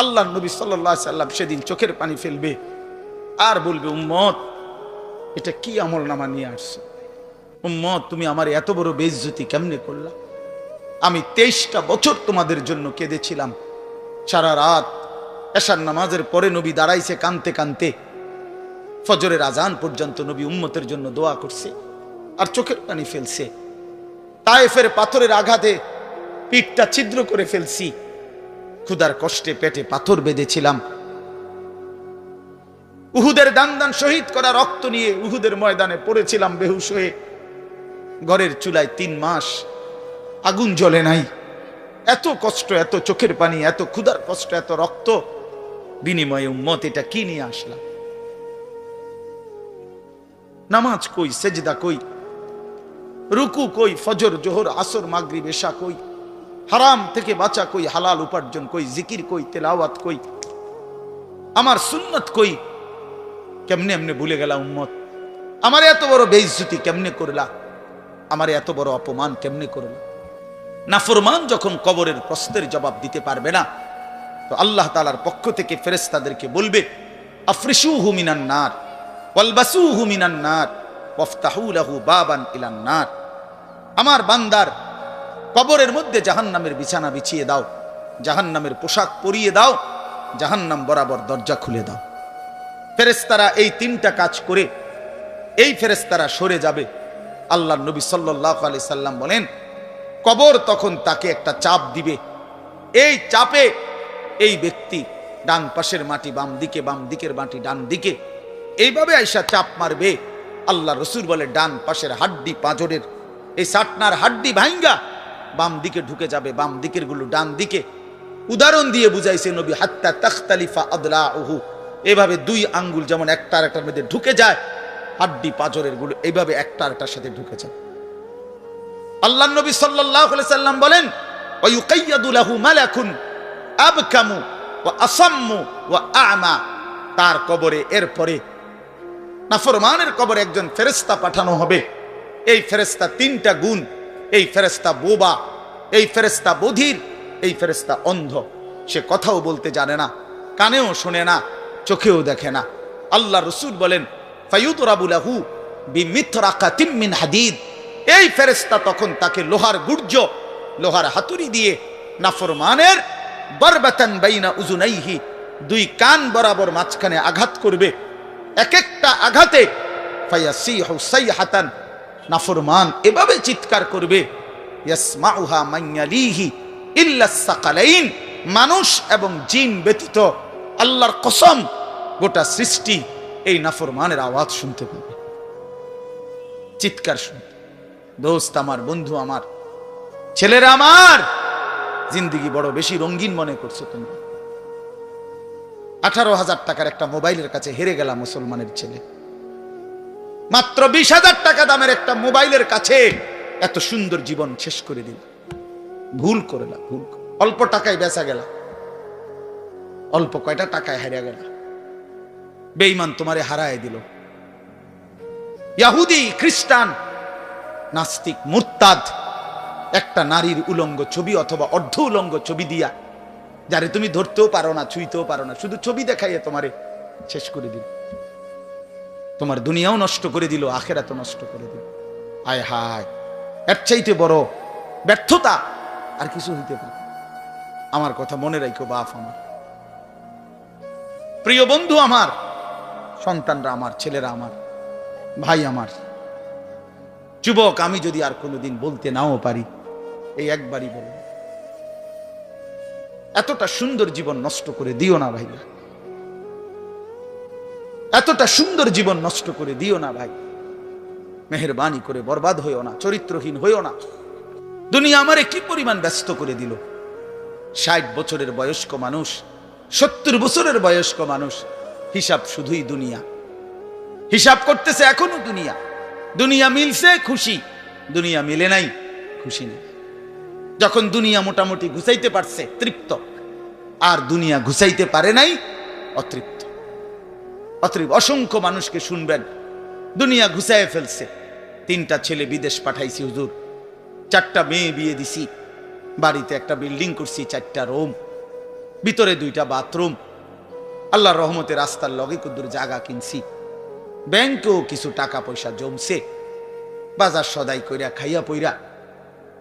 আল্লাহ নবী সাল্লাল্লাহু আলাইহি সাল্লাম সেদিন চোখের পানি ফেলবে আর বলবে, উম্মত এটা কি আমল নামা নিয়ে আসছে? উম্মত তুমি আমার এত বড় বেইজ্জতি কেমনে করলা? আমি 23টা বছর তোমাদের জন্য কেঁদেছিলাম। সারা রাত এশার নামাজের পরে নবী দাঁড়াইছে কানতে কানতে, ফজরের আজান পর্যন্ত নবী উম্মতের জন্য দোয়া করছে আর চোখের পানি ফেলছে। তায়েফের পাথরের আঘাতে পিঠটা ছিদ্র করে ফেলছি, ক্ষুধার কষ্টে পেটে পাথর বেঁধেছিলাম। উহুদের দান দান শহীদ করা রক্ত নিয়ে উহুদের ময়দানে পড়েছিলাম বেহুশ হয়ে। ঘরের চুলায় 3 মাস আগুন জ্বলে নাই। এত কষ্ট, এত চোখের পানি, এত ক্ষুধার কষ্ট, এত রক্ত, বিনিময়ে উম্মত এটা কি নিয়ে আসলাম? নামাজ কই, সেজদা কই, রুকু কই, ফজর জোহর আসর মাগরিব এশা কই, হারাম থেকে বাঁচা কই, হালাল উপার্জন কই, জিকির কই, তেলাওয়াত কই, আমার সুন্নত কই? কেমনে এমনে ভুলে গেলা উম্মত? আমার এত বড় বেইজ্জতি কেমনে করলা? আমার এত বড় অপমান কেমনে করলা? নাফরমান যখন কবরের প্রশ্নের জবাব দিতে পারবে না, তো আল্লাহ তাআলার পক্ষ থেকে ফেরেশতাদেরকে বলবে, আফরিশুহু মিনান নার ওয়ালবাসুহু মিনান নার ওয়াফতাহু লাহু বাবান ইলান নার। আমার বান্দার কবরের মধ্যে জাহান্নামের বিছানা বিছিয়ে দাও, জাহান্নামের পোশাক পরিয়ে দাও, জাহান্নাম বরাবর দরজা খুলে দাও। ফেরেশতারা এই 3টা কাজ করে এই ফেরেশতারা সরে যাবে। আল্লাহর নবী সাল্লাল্লাহু আলাইহি সাল্লাম বলেন, কবর তখন তাকে একটা চাপ দিবে। এই চাপে এই ব্যক্তি ডান পাশের মাটি বাম দিকে, বাম দিকের মাটি ডান দিকে, এইভাবে আইসা চাপ মারবে। আল্লাহ রসুল বলে, ডান পাশের হাড্ডি পাঁজরের এই সাটনার হাড্ডি ভাঙ্গা বাম দিকে ঢুকে যাবে, বাম দিকের গুলো ডান দিকে। উদাহরণ দিয়ে বুঝাইছে নবী, হাত্তা তাখতালিফা আদলাউহু, এভাবে 2 আঙ্গুল যেমন একটা আরেকটার মধ্যে ঢুকে যায়, হাড্ডি পাঁজরের গুলো এইভাবে একটা আরেকটার সাথে ঢুকে যায়। আল্লাহ নবী সাল্লাল্লাহু আলাইহি সাল্লাম বলেন, ওয়া ইউকাইয়াদু লাহু মালাকুন আবকামু ওয়া আসাম্মু ওয়া আ'মা। তার কবরে এরপরে নাফরমানের কবরে একজন ফেরেশতা পাঠানো হবে। এই ফেরেশতা 3টা গুণ, এই ফেরেশতা বোবা, এই ফেরেশতা বধির, এই ফেরেশতা অন্ধ। সে কথাও বলতে জানে না, কানেও শোনে না, চোখেও দেখে না। আল্লাহ রাসূল বলেন, ফায়ুদরাবু লাহু বিমিথরাকাতিম মিন হাদিদ। এই ফেরেশতা তখন তাকে লোহার গুর্জ, লোহার হাতুড়ি দিয়ে নাফরমানের বরবাতান বাইনা উযুনাইহি, 2 কান বরাবর মাঝখানে আঘাত করবে। এক একটা আঘাতে ফায়াসিহু সাইহাতান, নাফরমান এভাবে চিৎকার করবে, ইয়াসমাউহা মান ইয়ালিহি ইল্লা সাকালাইন, মানুষ এবং জিন ব্যতীত আল্লাহর কসম গোটা সৃষ্টি এই নাফরমানের আওয়াজ শুনতে পাবে, চিৎকার শুনতে। দোস্ত আমার, বন্ধু আমার, ছেলেরা আমার, জিন্দেগি বড় বেশি রঙিন মনে করছো তুমি। 18,000 টাকার একটা মোবাইলের কাছে হেরে গেল মুসলমানের ছেলে। মাত্র 20,000 টাকা দামের একটা মোবাইলের কাছে এত সুন্দর জীবন শেষ করে দিল। ভুল করলা, ভুল। অল্প টাকায় বেচা গেল, অল্প কয়টা টাকায় হারিয়ে গেল। বেঈমান তোমারে হারায় দিল। ইহুদি, খ্রিস্টান, নাস্তিক, মুরতাদ একটা নারীর উলঙ্গ ছবি অথবা অর্ধ উলঙ্গ ছবি দিয়া, যারে তুমি ধরতেও পারো না, ছুঁইতেও পারো না, শুধু ছবি দেখাইয়ে তোমারে শেষ করে দিল। তোমার দুনিয়াও নষ্ট করে দিল, আখিরাতও নষ্ট করে দিল। আয় হায়, এর চাইতে বড় ব্যর্থতা আর কিছু হইতে পারে? আমার কথা মনে রাখো বাপ আমার, প্রিয় বন্ধু আমার, সন্তানরা আমার, ছেলেরা আমার, ভাই আমার, যুবক, আমি যদি আর কোনোদিন বলতে নাও পারি, এই একবারই বলব, এতটা সুন্দর জীবন নষ্ট করে দিও না ভাই, এতটা সুন্দর জীবন নষ্ট করে দিও না ভাই। মেহেরবানি করে বরবাদ হইও না, চরিত্রহীন হইও না। দুনিয়া আমারে কি পরিমাণ ব্যস্ত করে দিল। 60 বছরের বয়স্ক মানুষ, 70 বছরের বয়স্ক মানুষ, হিসাব শুধুই দুনিয়া, হিসাব করতেছে এখনো দুনিয়া। দুনিয়া মিলছে খুশি, দুনিয়া মিলে নাই খুশি নেই। যখন দুনিয়া মোটামুটি ঘুষাইতে পারছে তৃপ্ত, আর দুনিয়া ঘুষাইতে পারে নাই অতৃপ্ত। অতএব অসংখ্য মানুষকে শুনবেন, দুনিয়া ঘুষায় ফেলছে। 3টা ছেলে বিদেশ পাঠাইছি হুজুর, 4টা মেয়ে বিয়ে দিছি, বাড়িতে একটা বিল্ডিং করছি, 4টা রুম, ভিতরে 2টা বাথরুম, আল্লাহর রহমতে রাস্তার লগে কুদ্দুর জায়গা কিনছি, ব্যাংকেও কিছু টাকা পয়সা জমছে, বাজার সদাই কইরা খাইয়া পইরা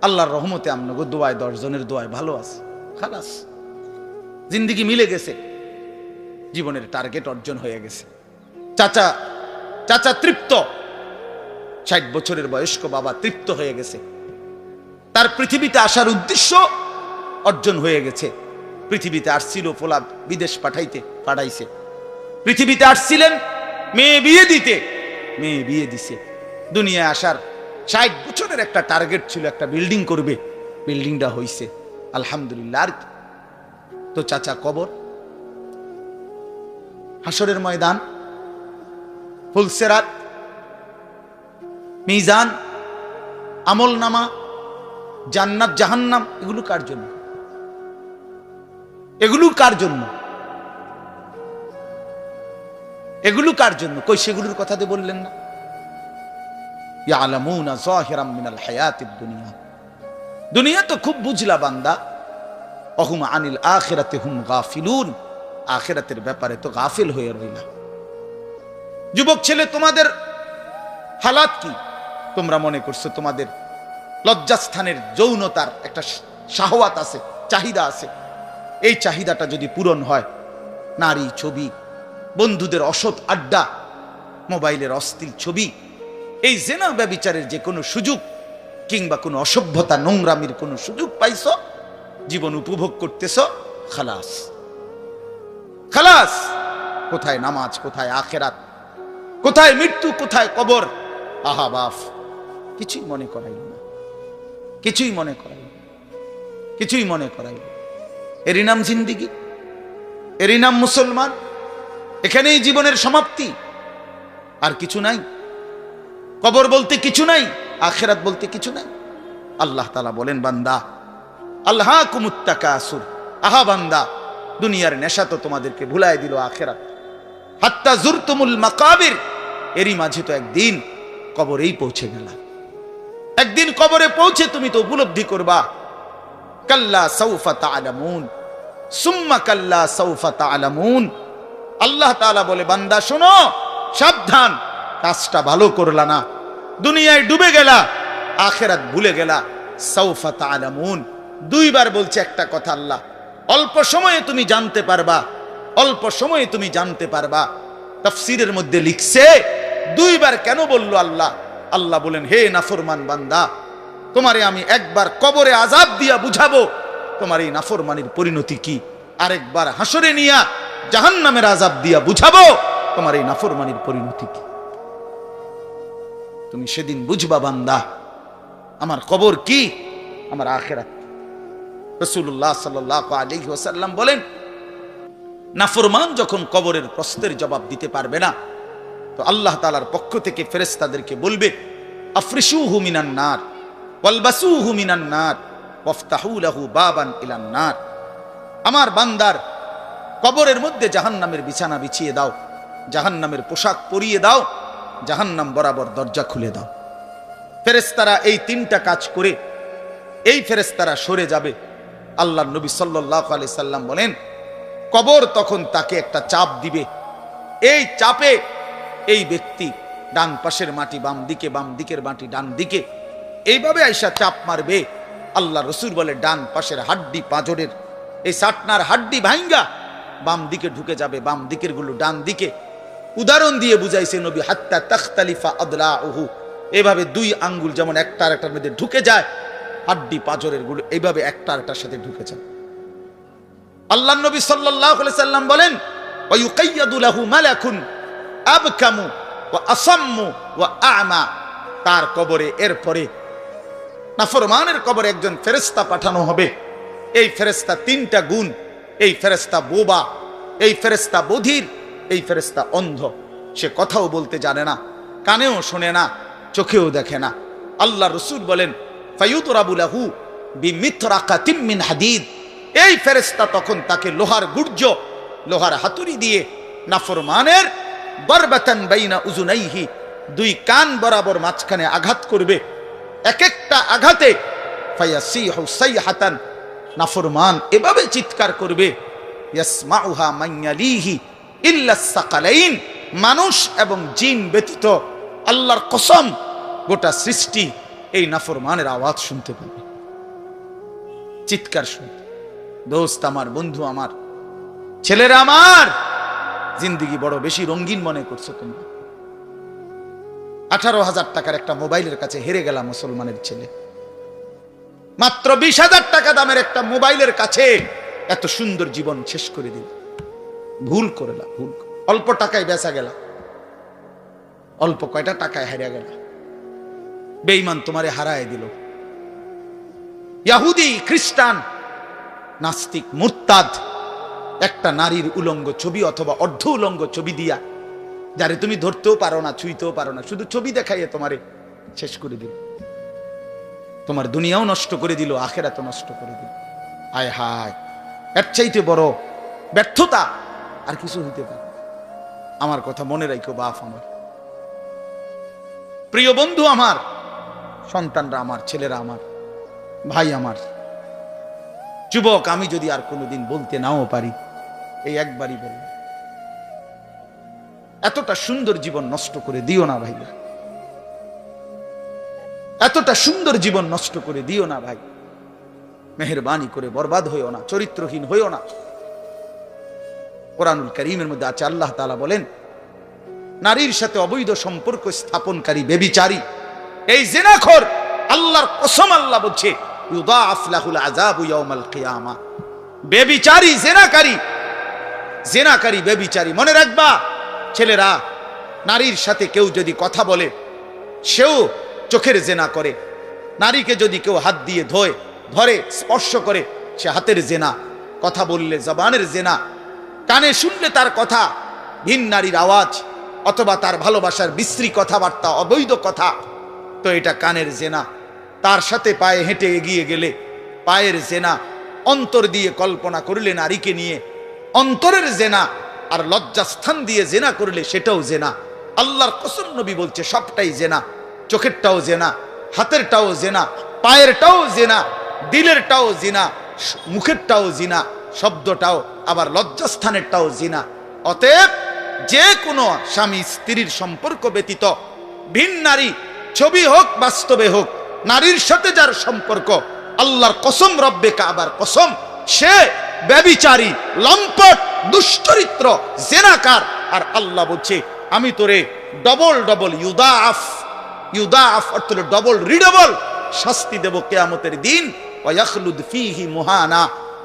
আল্লাহর রহমতে আমনগো দোয়ায় 10 জনের দোয়ায় ভালো আছে, খালাস জিন্দেগি মিলে গেছে, জীবনের টার্গেট অর্জন হয়ে গেছে। চাচা চাচা তৃপ্ত, 60 বছরের বয়স্ক বাবা তৃপ্ত হয়ে গেছে, তার পৃথিবীতে আসার উদ্দেশ্য অর্জন হয়ে গেছে। পৃথিবীতে আসছিল ফোলা বিদেশ পাঠাইছে, পৃথিবীতে আসছিলেন মেয়ে বিয়ে দিতে, মেয়ে বিয়ে দিছে। দুনিয়ায় আসার 60 বছরের একটা টার্গেট ছিল, একটা বিল্ডিং করবে, বিল্ডিংটা হইছে আলহামদুলিল্লাহ। আর তো চাচা কবর, হাসরের ময়দান, ফুলসেরাত, মিজান, আমল নামা, জান্নাত জাহান্নাম, এগুলো কার জন্য? এগুলো কার জন্য? এগুলো কার জন্য? কই সেগুলোর কথা দিয়ে বললেন না? ইয়ালামুনা যাহিরাম মিনাল হায়াতিদ দুনিয়া, দুনিয়া তো খুব বুঝলা বান্দা, অহুম আনিল আখিরাতি হুম গাফিলুন, আখিরাতের ব্যাপারে তো গাফিল হয়ে রইলা। যুবক ছেলে, তোমাদের হালাত কি? তোমরা মনে করছো তোমাদের লজ্জাস্থানের যৌনতার একটা শাহওয়াত আছে, চাহিদা আছে, এই চাহিদাটা যদি পূরণ হয়, নারী, ছবি, বন্ধুদের অসৎ আড্ডা, মোবাইলের অশ্লীল ছবি, এই জেনা ব্যভিচারের যে কোনো সুযোগ কিংবা কোনো অসভ্যতা নোংরামির কোনো সুযোগ পাইছো, জীবন উপভোগ করতেছ, খালাস খালাস। কোথায় নামাজ, কোথায় আখেরাত, কোথায় মৃত্যু, কোথায় কবর? আহা বাফ, কিছুই মনে করাইল না, কিছুই মনে করাইল, কিছুই মনে করাইল। এরই নাম জিন্দিগি, এরই নাম মুসলমান। এখানেই জীবনের সমাপ্তি, আর কিছু নাই। কবর বলতে কিছু নাই, আখিরাত বলতে কিছু নাই। আল্লাহ তাআলা বলেন, বান্দা আল্লাহকুমুত তাকাসুর, আহা বান্দা, দুনিয়ার নেশা তো তোমাদেরকে ভুলায় দিল আখিরাত। হাত্তা জুরতুমুল মাকাবির, এরই মাঝে তো একদিন কবরেই পৌঁছে গেলা। একদিন কবরে পৌঁছে তুমি তো উপলব্ধি করবা, কাল্লা সাউফা তা'লামুন সুম্মা কাল্লা সাউফা তা'লামুন। আল্লাহ তাআলা বলে, বান্দা শোনো, সাবধান, কাজটা ভালো করলা না, দুনিয়ায় ডুবে গেলা, আখিরাত ভুলে গেলা। সাউফা তা'লামুন, 2 বার বলছে একটা কথা আল্লাহ। অল্প সময়ে তুমি জানতে পারবা, অল্প সময়ে তুমি জানতে পারবা। তাফসীরের মধ্যে লিখছে 2 বার কেন বললো আল্লাহ? আল্লাহ বলেন, হে নাফরমান বান্দা, তোমারে আমি একবার কবরে আযাব দিয়া বুঝাবো তোমার এই নাফরমানির পরিণতি কি, আরেকবার হাসরে নিয়া জাহান্নামের আযাব দিয়া বুঝাবো তোমার এই নাফরমানির পরিণতি কি। তুমি সেদিন বুঝবা বান্দা, আমার কবর কি, আমার আখিরাত। রাসূলুল্লাহ সাল্লাল্লাহু আলাইহি ওয়াসাল্লাম বলেন, নাফরমান যখন কবরের প্রশ্নের জবাব দিতে পারবে না, তো আল্লাহ তাআলার পক্ষ থেকে ফেরেশতাদেরকে বলবে, আফরিশুহু মিনান নার ওয়ালবাসুহু মিনান নার ওয়াফতাহু লাহু বাবান ইলান নার। আমার বান্দার কবরের মধ্যে জাহান্নামের বিছানা বিছিয়ে দাও, জাহান্নামের পোশাক পরিয়ে দাও, জাহান্নাম বরাবর দরজা খুলে দাও। ফেরেশতারা এই 3টা কাজ করে এই ফেরেশতারা সরে যাবে। আল্লাহর নবী সাল্লাল্লাহু আলাইহি সাল্লাম বলেন, কবর তখন তাকে একটা চাপ দিবে, এই চাপে এই ব্যক্তি ডান পাশের মাটি বাম দিকে, বাম দিকের মাটি ডান দিকে, এইভাবে আইসা চাপ মারবে। আল্লাহ রসুল বলে, ডান পাশের হাড্ডি পাঁজরের এই সাটনার হাড্ডি ভাঙ্গা বাম দিকে ঢুকে যাবে, বাম দিকের গুলো ডান দিকে। উদাহরণ দিয়ে বুঝাইছে নবী, হাত্তা তাখতালিফা আদলাউহু, এভাবে 2 আঙ্গুল যেমন একটা আরেকটার মধ্যে ঢুকে যায়, হাড্ডি পাঁজরের গুলো এইভাবে একটা আরেকটার সাথে ঢুকে যায়। আল্লাহ নবী সাল্লাল্লাহু আলাইহি সাল্লাম বলেন, ওয়া ইউকাইয়াদু লাহু মালাকুন আবকামু ওয়া আসাম্মু ওয়া আ'মা। তার কবরে এরপরে নাফরমানের কবরে একজন ফেরেশতা পাঠানো হবে। এই ফেরেশতা 3টা গুণ, এই ফেরেশতা বোবা, এই ফেরেশতা বধির, এই ফেরেশতা অন্ধ। সে কথাও বলতে জানে না, কানেও শোনে না, চোখেও দেখে না। আল্লাহ রাসূল বলেন, ফায়ুদরাবু লাহু বিমিতরাকাতিম মিন হাদিদ। এই ফেরেশতা তখন তাকে লোহার গুর্জ, লোহার হাতুড়ি দিয়ে নাফরমানের বরবাতান বাইনা উযুনাইহি, 2 কান বরাবর মাঝখানে আঘাত করবে। এক একটা আঘাতে ফায়াসিহু সাইহাতান, নাফরমান এভাবে চিৎকার করবে, ইয়াসমাউহা মান ইয়ালিহি ইল্লা সাকালাইন, মানুষ এবং জিন ব্যতীত আল্লাহর কসম গোটা সৃষ্টি এই নাফরমানের আওয়াজ শুনতে পাবে, চিৎকার শুনতে। দোস্ত আমার, বন্ধু আমার, ছেলেরা আমার, জিন্দেগি বড় বেশি রঙিন মনে করছো তোমরা। 18,000 টাকার একটা মোবাইলের কাছে হেরে গেল মুসলমানের ছেলে। মাত্র 20,000 টাকা দামের একটা মোবাইলের কাছে এত সুন্দর জীবন শেষ করে দিল। ভুল করলা, ভুল। অল্প টাকায় বেচা গেল, অল্প কয়টা টাকায় হারিয়ে গেল। বেঈমান তোমারে হারায় দিল। ইহুদি, খ্রিস্টান, নাস্তিক, মুরতাদ একটা নারীর উলঙ্গ ছবি অথবা অর্ধ উলঙ্গ ছবি দিয়া, যারে তুমি ধরতেও পারো না, ছুঁইতেও পারো না, শুধু ছবি দেখাইয়ে তোমারে শেষ করে দিল। তোমার দুনিয়াও নষ্ট করে দিল, আখেরাতও নষ্ট করে দিল। আয় হায়, এর চাইতে বড় ব্যর্থতা আর কিছু হইতে পারে? আমার কথা মনে রাখো বাপ আমার, প্রিয় বন্ধু আমার, সন্তানরা আমার, ছেলেরা আমার, ভাই আমার, যুবক, আমি যদি আর কোনোদিন বলতে নাও পারি, এই একবারই বলব, এতটা সুন্দর জীবন নষ্ট করে দিও না ভাইয়া, এতটা সুন্দর জীবন নষ্ট করে দিও না ভাই। মেহেরবানি করে বরবাদ হইও না, চরিত্রহীন হইও না। কোরআনুল কারীমের মধ্যে আছে, আল্লাহ তাআলা বলেন, নারীর সাথে অবৈধ সম্পর্ক স্থাপনকারী ব্যভিচারী, এই জিনাখোর, আল্লাহর কসম আল্লাহ বলছে, ইউদাআফ লাহুল আযাবু ইয়াউমাল কিয়ামা। ব্যভিচারী, জিনাকারী, জিনাকারী, ব্যভিচারী। মনে রাখবা ছেলেরা, নারীর সাথে কেউ যদি কথা বলে, সেও চোখের জেনা করে। নারীকে যদি কেউ হাত দিয়ে ধরে, স্পর্শ করে, সে হাতের জেনা। কথা বললে জবানের জেনা, কানে শুনলে তার কথা ভিন নারীর আওয়াজ অথবা তার ভালোবাসার বিশ্রী কথাবার্তা, অবৈধ কথা, তো এটা কানের জেনা। তার সাথে পায়ে হেঁটে এগিয়ে গেলে পায়ের জেনা। অন্তর দিয়ে কল্পনা করলে নারীকে নিয়ে, অন্তরের জেনা। আর লজ্জাস্থান দিয়ে জেনা করলে সেটাও জেনা। আল্লাহর কসম, নবী বলছে সবটাই জেনা। চোখেরটাও জেনা, হাতেরটাও জেনা, পায়েরটাও জেনা, দিলেরটাও জিনা, মুখেরটাও জিনা, শব্দটাও, আবার লজ্জাস্থানেরটাও জিনা। অতএব যে কোনো স্বামী স্ত্রীর সম্পর্ক ব্যতীত ভিন নারী, ছবি হোক বাস্তবে হোক, নারীর সাথে যার সম্পর্ক, আল্লাহর কসম, রব্বে কাবার কসম, সে ব্যভিচারী, লম্পট, দুশ্চরিত্র, জেনাকার। আর আল্লাহ বলছে, আমি তোরে ডবল ডবল ইউদাআফ অর্থ হলো ডবল রিডবল শাস্তি দেব কিয়ামতের দিন। ওয়া ইয়াখলুদ ফীহি মুহানা,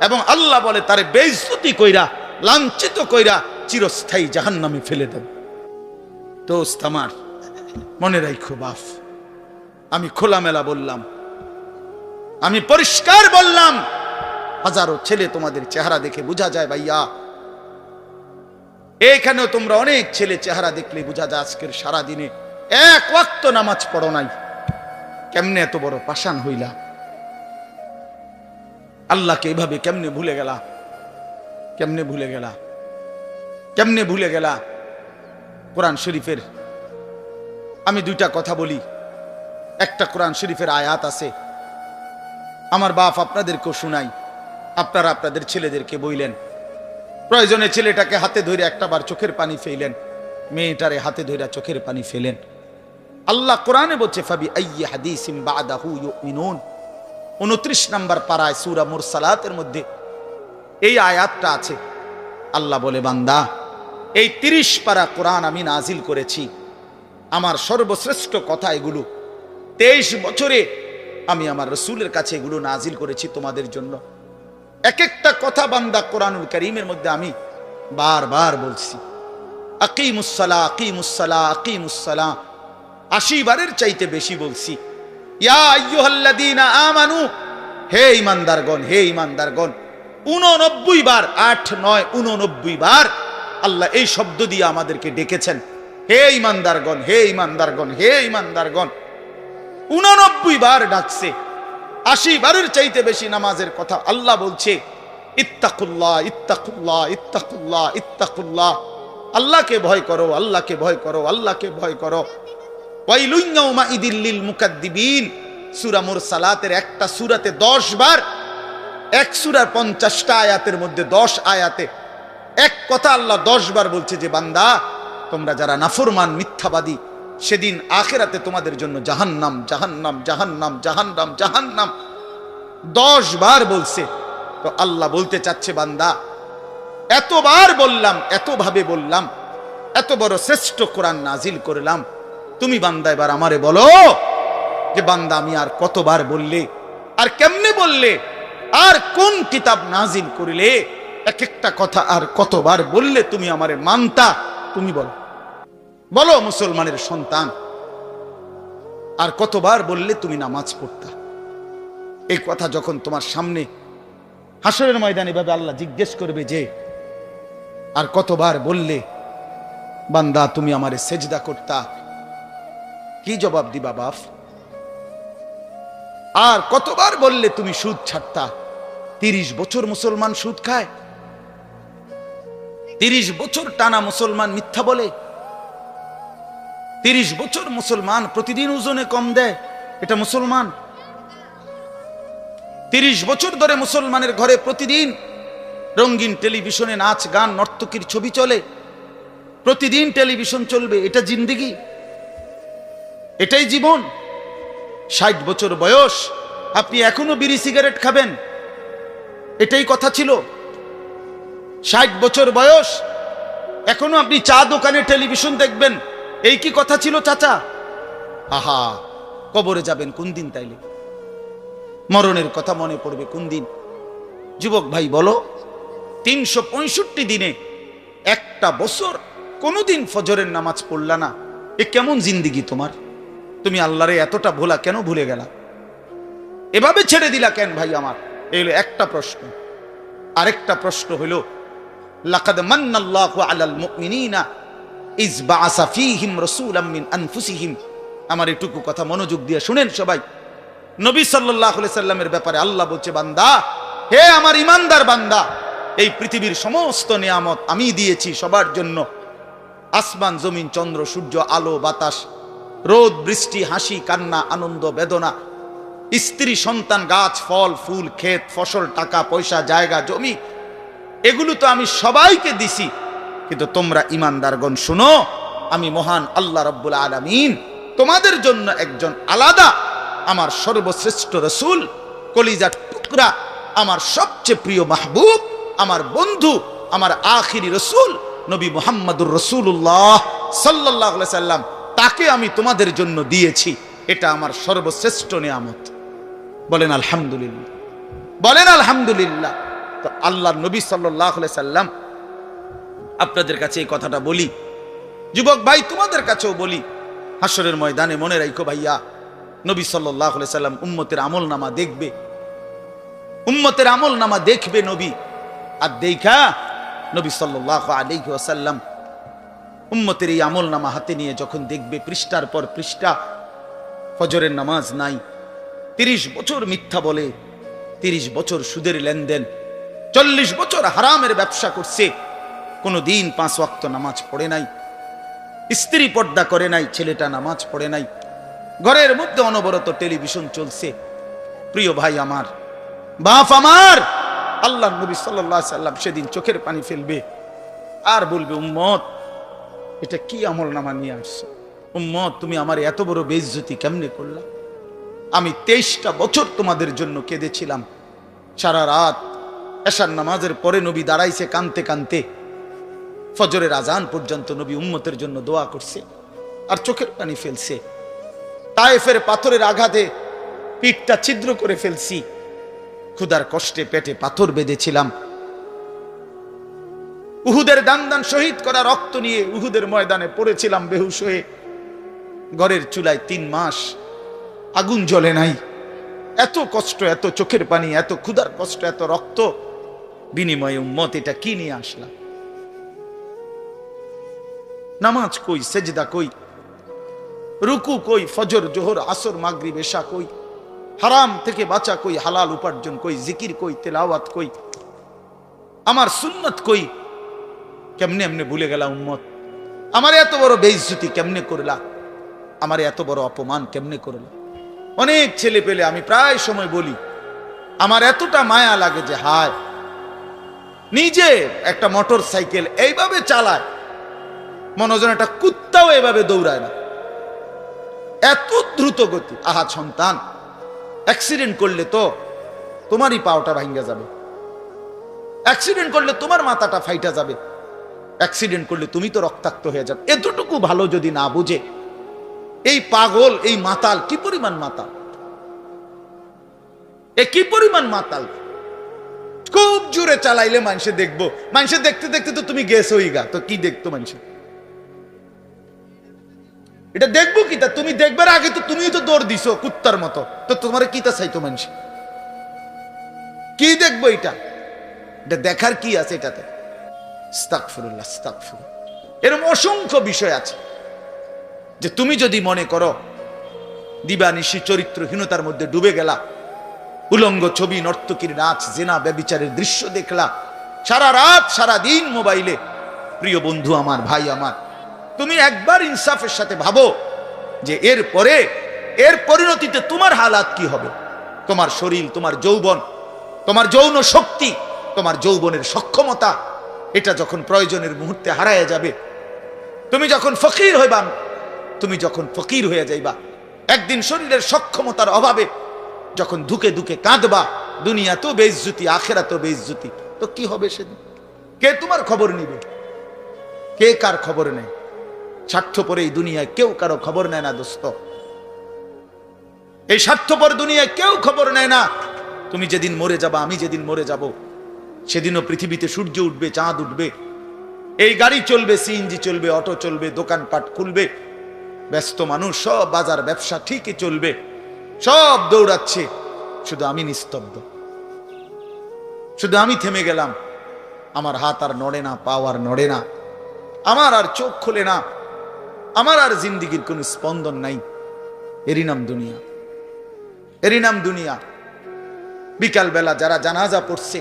এবং আল্লাহ বলে তারে বেইজ্জতি কইরা, লাঞ্ছিত কইরা চিরস্থায়ী জাহান্নামে ফেলে দেব। দোস্ত আমার, মনে রাখো বাপ, আমি খোলামেলা বললাম, আমি পরিষ্কার বললাম। হাজারো ছেলে তোমাদের চেহারা দেখে বোঝা যায় ভাইয়া, এখানেও তোমরা অনেক ছেলে চেহারা দেখলে বোঝা যায় আজকের সারা দিনে এক ওয়াক্ত নামাজ পড়ো নাই। কেমনে এত বড় পাষাণ হইলা? আল্লাহকে এভাবে কেমনে ভুলে গেলা? কেমনে ভুলে গেলা? কেমনে ভুলে গেলা? কোরআন শরীফের আমি দুইটা কথা বলি। একটা কোরআন শরীফের আয়াত আছে, আমার বাপ আপনাদেরকেও শুনাই, আপনারা আপনাদের ছেলেদেরকে বইলেন। প্রয়োজনে ছেলেটাকে হাতে ধরে একটাবার চোখের পানি ফেলেন, মেয়েটারে হাতে ধরে চোখের পানি ফেলেন। আল্লাহ কোরআনে বলছে, ফাবি আইয়ি হাদিসিম বাদাহু ইউমিনুন। 29 নম্বর পারায় সূরা মুরসালাতের মধ্যে এই আয়াতটা আছে। আল্লাহ বলে, বান্দা, এই 30 পারা কোরআন আমি নাজিল করেছি, আমার সর্বশ্রেষ্ঠ কথা এগুলো। 23 বছরে আমি আমার রাসূলের কাছে এগুলো নাজিল করেছি তোমাদের জন্য। এক একটা কথা বান্দা কোরআনুল কারীমের মধ্যে আমি বারবার বলছি, আকিমুস সালাহ, আকিমুস সালাহ, আকিমুস সালাহ। 80 বারের চাইতে বেশি বলছি। ইয়া আইয়ুহাল্লাযীনা আমানু, হে ঈমানদারগণ, হে ঈমানদারগণ। 89 বার, 8, 9, 89 বার আল্লাহ এই শব্দ দিয়ে আমাদেরকে ডেকেছেন, হে ঈমানদারগণ, হে ঈমানদারগণ, হে ঈমানদারগণ। 89 বার ডাকছে। 80 বারের চাইতে বেশি নামাজের কথা আল্লাহ বলছে, ইত্তাকুল্লাহ, ইত্তাকুল্লাহ, ইত্তাকুল্লাহ, ইত্তাকুল্লাহ। আল্লাহকে ভয় করো, আল্লাহকে ভয় করো, আল্লাহকে ভয় করো। ওয়াইলুন ইয়াউমাইদিল লিল মুকাদ্দিবিন। সূরা মুরসালাতের একটা সূরাতে 10 বার, এক সূরার 50টা আয়াতের মধ্যে 10 আয়াতে এক কথা আল্লাহ 10 বার বলছে যে বান্দা তোমরা যারা নাফরমান মিথ্যাবাদী, সেদিন আখিরাতে তোমাদের জন্য জাহান্নাম জাহান্নাম জাহান্নাম জাহান্নাম জাহান্নাম 10 বার বলছে। তো আল্লাহ বলতে চাচ্ছে বান্দা এতবার বললাম, এতভাবে বললাম, এত বড় শ্রেষ্ঠ কোরআন নাজিল করলাম, তুমি বান্দা এবার আমারে বলো যে বান্দা আমি আর কতবার বললে, আর কেমনে বললে, আর কোন কিতাব নাজিল করিলে, এক একটা কথা আর কতবার বললে তুমি আমারে মানতা, তুমি বলো। বলো মুসলমানের সন্তান, আর কতবার বললে তুমি নামাজ পড়তা? এই কথা যখন তোমার সামনে হাসরের ময়দানে ভাবে আল্লাহ জিজ্ঞেস করবে যে আর কতবার বললে বান্দা তুমি আমারে সেজদা করতা, কি জবাব দিবা বাপ? আর কতবার বললে তুমি সুদ ছাড়তা? 30 বছর মুসলমান সুদ খায়, 30 বছর টানা মুসলমান মিথ্যা বলে, 30 বছর মুসলমান প্রতিদিন ওজনে কম দেয়, এটা মুসলমান? 30 বছর ধরে মুসলমানের ঘরে প্রতিদিন রঙিন টেলিভিশনে নাচ গান নর্তকীর ছবি চলে, প্রতিদিন টেলিভিশন চলবে, এটা জিন্দেগি? এটাই জীবন? 60 বছর বয়স আপনি এখনো বিড়ি সিগারেট খাবেন, এটাই কথা ছিল? 60 বছর বয়স এখনো আপনি চা দোকানে টেলিভিশন দেখবেন, এই কি কথা ছিল চাচা? আহা, কবরে যাবেন কোন দিন? তাইলে মরণের কথা মনে পড়বে কোন দিন? যুবক ভাই বলো, 365 দিনে একটা বছর কোনদিন ফজরের নামাজ পড়লা না, এ কেমন জিন্দিগি তোমার? তুমি আল্লাহরে এতটা ভোলা কেন ভুলে গেলা? এভাবে ছেড়ে দিলা কেন ভাই আমার? এই হলো একটা প্রশ্ন। আরেকটা প্রশ্ন হলো লাকাদ মান্নাল্লাহু আলাল মুমিনিনা ইজ বাআসা ফীহিম রাসূলাম মিন আনফুসিহিম। আমার এটুকু কথা মনোযোগ দিয়ে শুনেন সবাই। নবী সাল্লাল্লাহু আলাইহি সাল্লামের ব্যাপারে আল্লাহ বলছে, বান্দা, হে আমার ইমানদার বান্দা, এই পৃথিবীর সমস্ত নিয়ামত আমি দিয়েছি সবার জন্য। আসমান জমিন চন্দ্র সূর্য আলো বাতাস, রোদ বৃষ্টি হাসি কান্না আনন্দ বেদনা, স্ত্রী সন্তান গাছ ফল ফুল ক্ষেত ফসল টাকা পয়সা জায়গা জমি, এগুলো তো আমি সবাইকে দিছি। কিন্তু তোমরা ইমানদারগণ শুনো, আমি মহান আল্লাহ রাব্বুল আলামিন তোমাদের জন্য একজন আলাদা আমার সর্বশ্রেষ্ঠ রাসূল, কলিজার টুকরা, আমার সবচেয়ে প্রিয় মাহবুব, আমার বন্ধু, আমার আখিরি রাসূল নবী মুহাম্মদুর রাসূলুল্লাহ সাল্লাল্লাহু আলাইহি সাল্লাম, তাকে আমি তোমাদের জন্য দিয়েছি। এটা আমার সর্বশ্রেষ্ঠ নিয়ামত। বলেন আলহামদুলিল্লাহ, বলেন আলহামদুলিল্লাহ। তো আল্লাহর নবী সাল্লাল্লাহু আলাইহি সাল্লাম, আপনাদের কাছে এই কথাটা বলি, যুবক ভাই তোমাদের কাছেও বলি, হাসরের ময়দানে মনে রাখো ভাইয়া, নবী সাল্লাল্লাহু আলাইহি সাল্লাম উম্মতের আমলনামা দেখবে, উম্মতের আমলনামা দেখবে নবী। আর দেখা নবী সাল্লাল্লাহু আলাইহি ওয়াসাল্লাম উম্মতের এই আমলনামা হাতে নিয়ে যখন দেখবে, পৃষ্ঠার পর পৃষ্ঠা ফজরের নামাজ নাই, 30 বছর মিথ্যা বলে, 30 বছর সুদের লেনদেন, 40 বছর হারামের ব্যবসা করছে, কোনদিন 5 ওয়াক্ত নামাজ পড়ে নাই, স্ত্রী পর্দা করে নাই, ছেলেটা নামাজ পড়ে নাই, ঘরের মধ্যে অনবরত টেলিভিশন চলছে। প্রিয় ভাই আমার, বাপ আমার, আল্লাহর নবী সাল্লাল্লাহু আলাইহি সাল্লাম সেদিন চোখের পানি ফেলবে আর বলবে, উম্মত এটা কি আমলনামা নিয়ে আসছে? উম্মত তুমি আমার এত বড় বেইজ্জতি কেমনে করলা? আমি 23টা বছর তোমাদের জন্য কেঁদেছিলাম, সারা রাত এশার নামাজের পরে নবী দাঁড়াইছে কানতে কানতে, ফজরের আজান পর্যন্ত নবী উম্মতের জন্য দোয়া করছে আর চোখের পানি ফেলছে। তায়েফের পাথরের আঘাতে পিঠটা ছিদ্র করে ফেলছি, ক্ষুধার কষ্টে পেটে পাথর বেঁধেছিলাম, উহুদের দান শহীদ করা রক্ত নিয়ে উহুদের ময়দানে পড়েছিলাম বেহুশ হয়ে, ঘরের চুলায় 3 মাস আগুন জ্বলে নাই। এত কষ্ট, এত চোখের পানি, এত ক্ষুধার কষ্ট, এত রক্ত, বিনিময়ে উম্মত এটা কি নিয়ে আসলাম? নামাজ কই, সেজদা কই, রুকু কই, ফজর জোহর আসর মাগরিব এশা কই, হারাম থেকে বাঁচা কই, হালাল উপার্জন কই, জিকির কই, তেলাওয়াত কই, আমার সুন্নত কই? কেমনে এমনে ভুলে গেলা উম্মত? আমার এত বড় বেইজ্জতি কেমনে করলা? আমার এত বড় অপমান কেমনে করলা? অনেক ছেলে পেলে আমি প্রায় সময় বলি, আমার এতটা মায়া লাগে যে হায়, নিজে একটা মোটর সাইকেল এইভাবে চালায়, মনে হয় একটা কুত্তাও এভাবে দৌড়ায় না, এত দ্রুত গতি। আহা সন্তান, অ্যাক্সিডেন্ট করলে তো তোমারই পাওটা ভাঙ্গা যাবে, অ্যাক্সিডেন্ট করলে তোমার মাথাটা ফাইটা যাবে, অ্যাক্সিডেন্ট করলে তুমি তো রক্তাক্ত হয়ে যাবে। এতটুকু ভালো যদি না বুঝে এই পাগল, এই মাতাল কি পরিমাণ মাতাল, এ কি পরিমাণ মাতাল। খুব জোরে চালাইলে মানুষে দেখবো, মানুষে দেখতে দেখতে তো তুমি গেছো গা, তো কি দেখতো মানুষে, এটা দেখবো কি? তা তুমি দেখবার আগে তো তুমিও তো দৌড় দিছো কুত্তার মতো, তো তোমার কি তা চাইতো মানুষ? কি দেখবো এটা? এটা দেখার কি আছে এটাতে? আস্তাগফিরুল্লাহ, আস্তাগফিরুল্লাহ। এরকম অসংখ্য বিষয় আছে যে তুমি যদি মনে করো দিবানিশি চরিত্রহীনতার মধ্যে ডুবে গেলা, উলঙ্গ ছবি, নর্তকীর নাচ, জেনা, ব্যভিচারের দৃশ্য দেখলা সারা রাত সারা দিন মোবাইলে, প্রিয় বন্ধু আমার, ভাই আমার, তুমি একবার ইনসাফের সাথে ভাবো যে এর পরিণতিতে তোমার হালাত কি হবে। তোমার শরীর, তোমার যৌবন, তোমার যৌন শক্তি, তোমার যৌবনের সক্ষমতা, এটা যখন প্রয়োজনের মুহূর্তে হারায় যাবে, তুমি যখন ফকির হইবা, তুমি যখন ফকির হয়ে যাইবা, একদিন শরীরের সক্ষমতার অভাবে যখন ধুকে ধুকে কাঁদবা, দুনিয়া তো বেইজ্জতি, আখেরা তো বেইজ্জতি, তো কি হবে সেদিন? কে তোমার খবর নিবে? কে কার খবর নেয়? স্বার্থপর এই দুনিয়ায় কেউ কারো খবর নেয় না দোস্ত, এই স্বার্থপর দুনিয়ায় কেউ খবর নেয় না। তুমি যেদিন মরে যাবা, আমি যেদিন মরে যাব, সেদিনও পৃথিবীতে সূর্য উঠবে, চাঁদ উঠবে, এই গাড়ি চলবে, সিএনজি চলবে, অটো চলবে, দোকানপাট খুলবে, ব্যস্ত মানুষ সব বাজার ব্যবসা ঠিকই চলবে, সব দৌড়াচ্ছে, শুধু আমি নিস্তব্ধ, শুধু আমি থেমে গেলাম। আমার হাত আর নড়ে না, পা আর নড়ে না, আমার আর চোখ খোলে না, আমার আর জিন্দিগির কোন স্পন্দন নাই। এরই নাম দুনিয়া, এরই নাম দুনিয়া। বিকাল বেলা যারা জানাজা পড়ছে,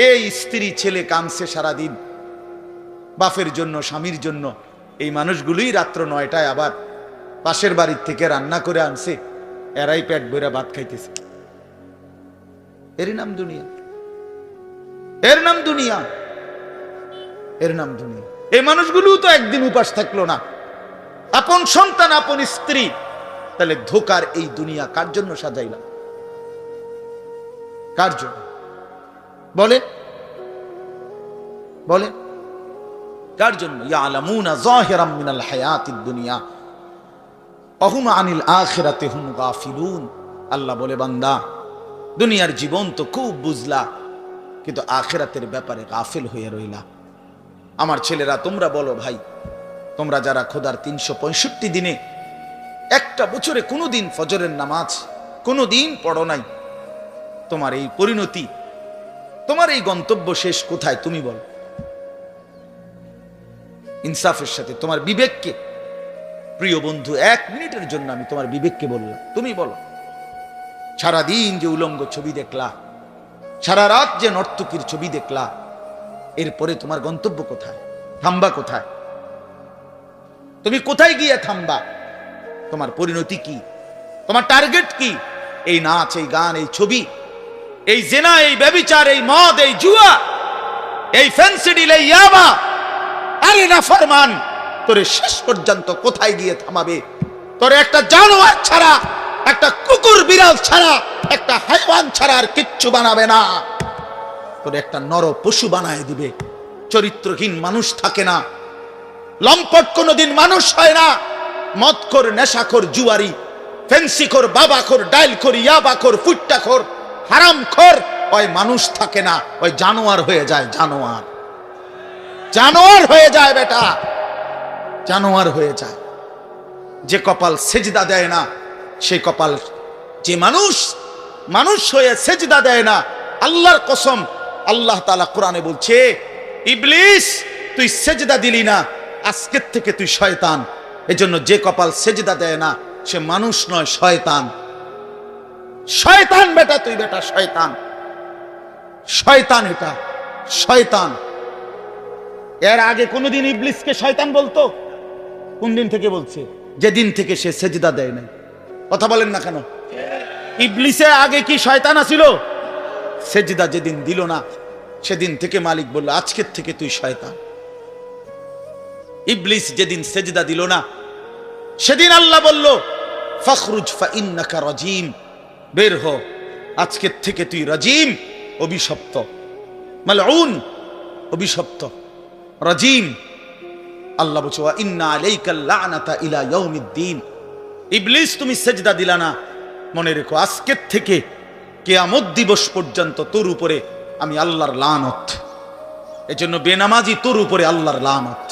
এই স্ত্রী ছেলে কাঁদছে সারাদিন বাপের জন্য, স্বামীর জন্য, এই মানুষগুলোই রাত্র 9টায় আবার পাশের বাড়ির থেকে রান্না করে আনছে, এরাই পেট ভরে ভাত খাইতেছে। এরই নাম দুনিয়া, এর নাম দুনিয়া, এর নাম দুনিয়া। এই মানুষগুলো তো একদিন উপাস থাকলো না, আপন সন্তান, আপন স্ত্রী, তাহলে ধোকার এই দুনিয়া কার জন্য সাজাইলাম? কার জন্য বলে? বলে কার জন্য? ইয়ালামুনা যাহিরাম মিনাল হায়াতিদ দুনিয়া ওয়া হুম আনিল আখিরাতি হুম গাফিলুন। আল্লাহ বলে, বান্দা, দুনিয়ার জীবন তো খুব বুঝলা, কিন্তু আখিরাতের ব্যাপারে গাফিল হয়ে রইলা। আমার ছেলেরা, তোমরা বলো ভাই, তোমরা যারা খোদার 365 দিনে একটা বছরে কোনোদিন ফজরের নামাজ কোনোদিন পড়ো নাই, তোমার এই পরিণতি, তোমার এই গন্তব্য শেষ কোথায় তুমি বলো? ইনসাফের সাথে তোমার বিবেককে, প্রিয় বন্ধু, 1 মিনিটের জন্য আমি তোমার বিবেককে বললাম, তুমি বলো, সারাদিন যে উলঙ্গ ছবি দেখলা, সারা রাত যে নর্তকীর ছবি দেখলা, এরপরে তোমার গন্তব্য কোথায়? থামবা কোথায়? তুমি কোথায় গিয়ে থামবা? তোমার পরিণতি কি? তোমার টার্গেট কি? এই নাচ, এই গান, এই ছবি, এই জেনা, এই ব্যভিচার, এই মদ, এই জুয়া, এই ফেন্সিডিল, এই ইয়াবা, আরে নাফরমান, তোরে শেষ পর্যন্ত কোথায় গিয়ে থামাবে? তোরে একটা জানোয়ার ছাড়া, একটা কুকুর বিড়াল ছাড়া, একটা হাইওয়ান ছাড়া আর কিচ্ছু বানাবে না। তোরে একটা নর পশু বানায় দিবে। চরিত্রহীন মানুষ থাকে না, লম্পট কোনদিন মানুষ হয় না। মদখোর, নেশাখোর, জুয়ারি, ফেন্সিখোর, বাবাখোর, ডাইলখোর, ইয়াবাখোর, ফুট্টাখোর, হারামখোর, ওই মানুষ থাকে না, ওই জানোয়ার হয়ে যায়। জানোয়ার, জানোয়ার হয়ে যায় বেটা, জানোয়ার হয়ে যায়। যে কপাল সেজদা দেয় না, সে কপাল, যে মানুষ হয়ে সেজদা দেয় না, আল্লাহর কসম, আল্লাহ তাআলা কোরআনে বলছে, ইবলিস তুই সেজদা দিলি না, আজকের থেকে তুই শয়তান। এজন্য যে কপাল সেজদা দেয় না, সে মানুষ নয়, শয়তান। শয়তান বেটা, তুই বেটা শয়তান, শয়তান, এটা শয়তান। এর আগে কোনদিন ইবলিসকে শয়তান বলতো? কোন দিন থেকে বলছে? যেদিন থেকে সে সেজদা দেয় নাই। কথা বলেন না কেন? ইবলিসের আগে কি শয়তান আছিল? সেজদা যেদিন দিল না, সেদিন থেকে মালিক বলল, আজকের থেকে তুই শয়তান। ইবলিস যেদিন সেজদা দিল না, সেদিন আল্লাহ বলল, ফখরুজ ফাইন্নাকা রাজিম, বের হ, আজকের থেকে তুই রাজিম, অভিশপ্ত, মালউন, অভিশপ্ত, রাজিম। আল্লাহ বলছে, ওয়া ইন্না আলাইকাল লানাতা ইলা ইয়াউমিদ্দিন। ইবলিস তুমি সেজদা দিলা না, মনে রেখো আজকের থেকে কিয়ামত দিবস পর্যন্ত তোর উপরে আমি আল্লাহর লানত। এজন্য বেনামাজি তোর উপরে আল্লাহর লানত,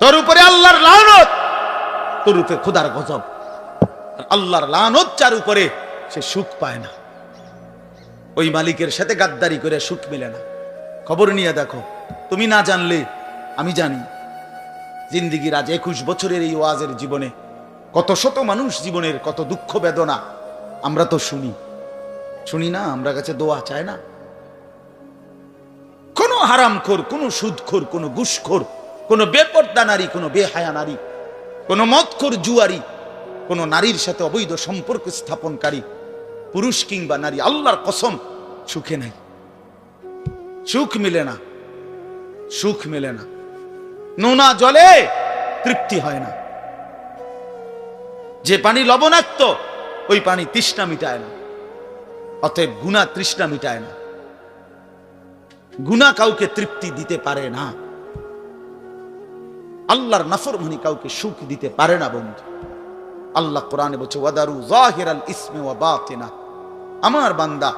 তোর উপরে আল্লাহর লানত, তোর উপরে খোদার গজব। আল্লাহর লানত যার উপরে, সে সুখ পায় না। ওই মালিকের সাথে গাদ্দারি করে সুখ মিলে না। খবর নিয়ে দেখো, তুমি না জানলে আমি জানি। জিন্দিগির আজ 21 বছরের এই ওয়াজের জীবনে কত শত মানুষ জীবনের কত দুঃখ বেদনা আমরা তো শুনি না। আমরা কাছে দোয়া চায় না। কোন হারামখোর, কোন সুদখোর, কোন ঘুষখোর, কোন বেপর্দা নারী, কোন বেহায়া নারী, কোন মদখোর জুয়ারি, কোন নারীর সাথে অবৈধ সম্পর্ক স্থাপনকারী পুরুষ কিংবা নারী, আল্লাহর কসম সুখে নাই, সুখ মিলে না, সুখ মিলে না। নোনা জলে তৃপ্তি হয় না। যে পানি লবণাক্ত, ওই পানি তৃষ্ণা মিটায় না। অতএব গুনাহ তৃষ্ণা মিটায় না। গুনাহ কাউকে তৃপ্তি দিতে পারে না। আল্লাহর নাফরমানি কাউকে সুখ দিতে পারে না বন্ধু। আল্লাহ কোরআনে বলছে, ওয়াদারু যাহিরাল ইসমি ওয়া বাতিনা। আমার বান্দা,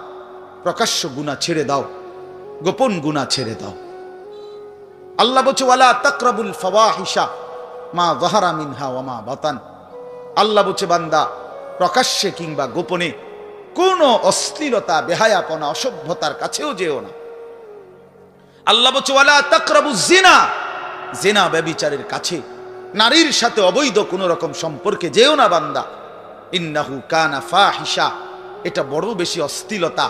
প্রকাশ্য গুনাহ ছেড়ে দাও, গোপন গুনাহ ছেড়ে দাও। আল্লাহ বলছে, ওয়ালা তাকরাবুল ফাওয়াহিশা মা যাহারা মিনহা ওয়া মা বাতান। আল্লাহ বলছে, বান্দা প্রকাশ্যে কিংবা গোপনে কোন অশ্লীলতা, বেহায়াপনা, অসভ্যতার কাছেও যেও না। আল্লাহ বলছে, ওয়ালা তাকরাবুজ জিনা। জিনা, ব্যভিচারের কাছে, নারীর সাথে অবৈধ কোন রকম সম্পর্কে যেও না বান্দা। ইন্নাহু কানা ফাহিশা, এটা বড় বেশি অশ্লীলতা।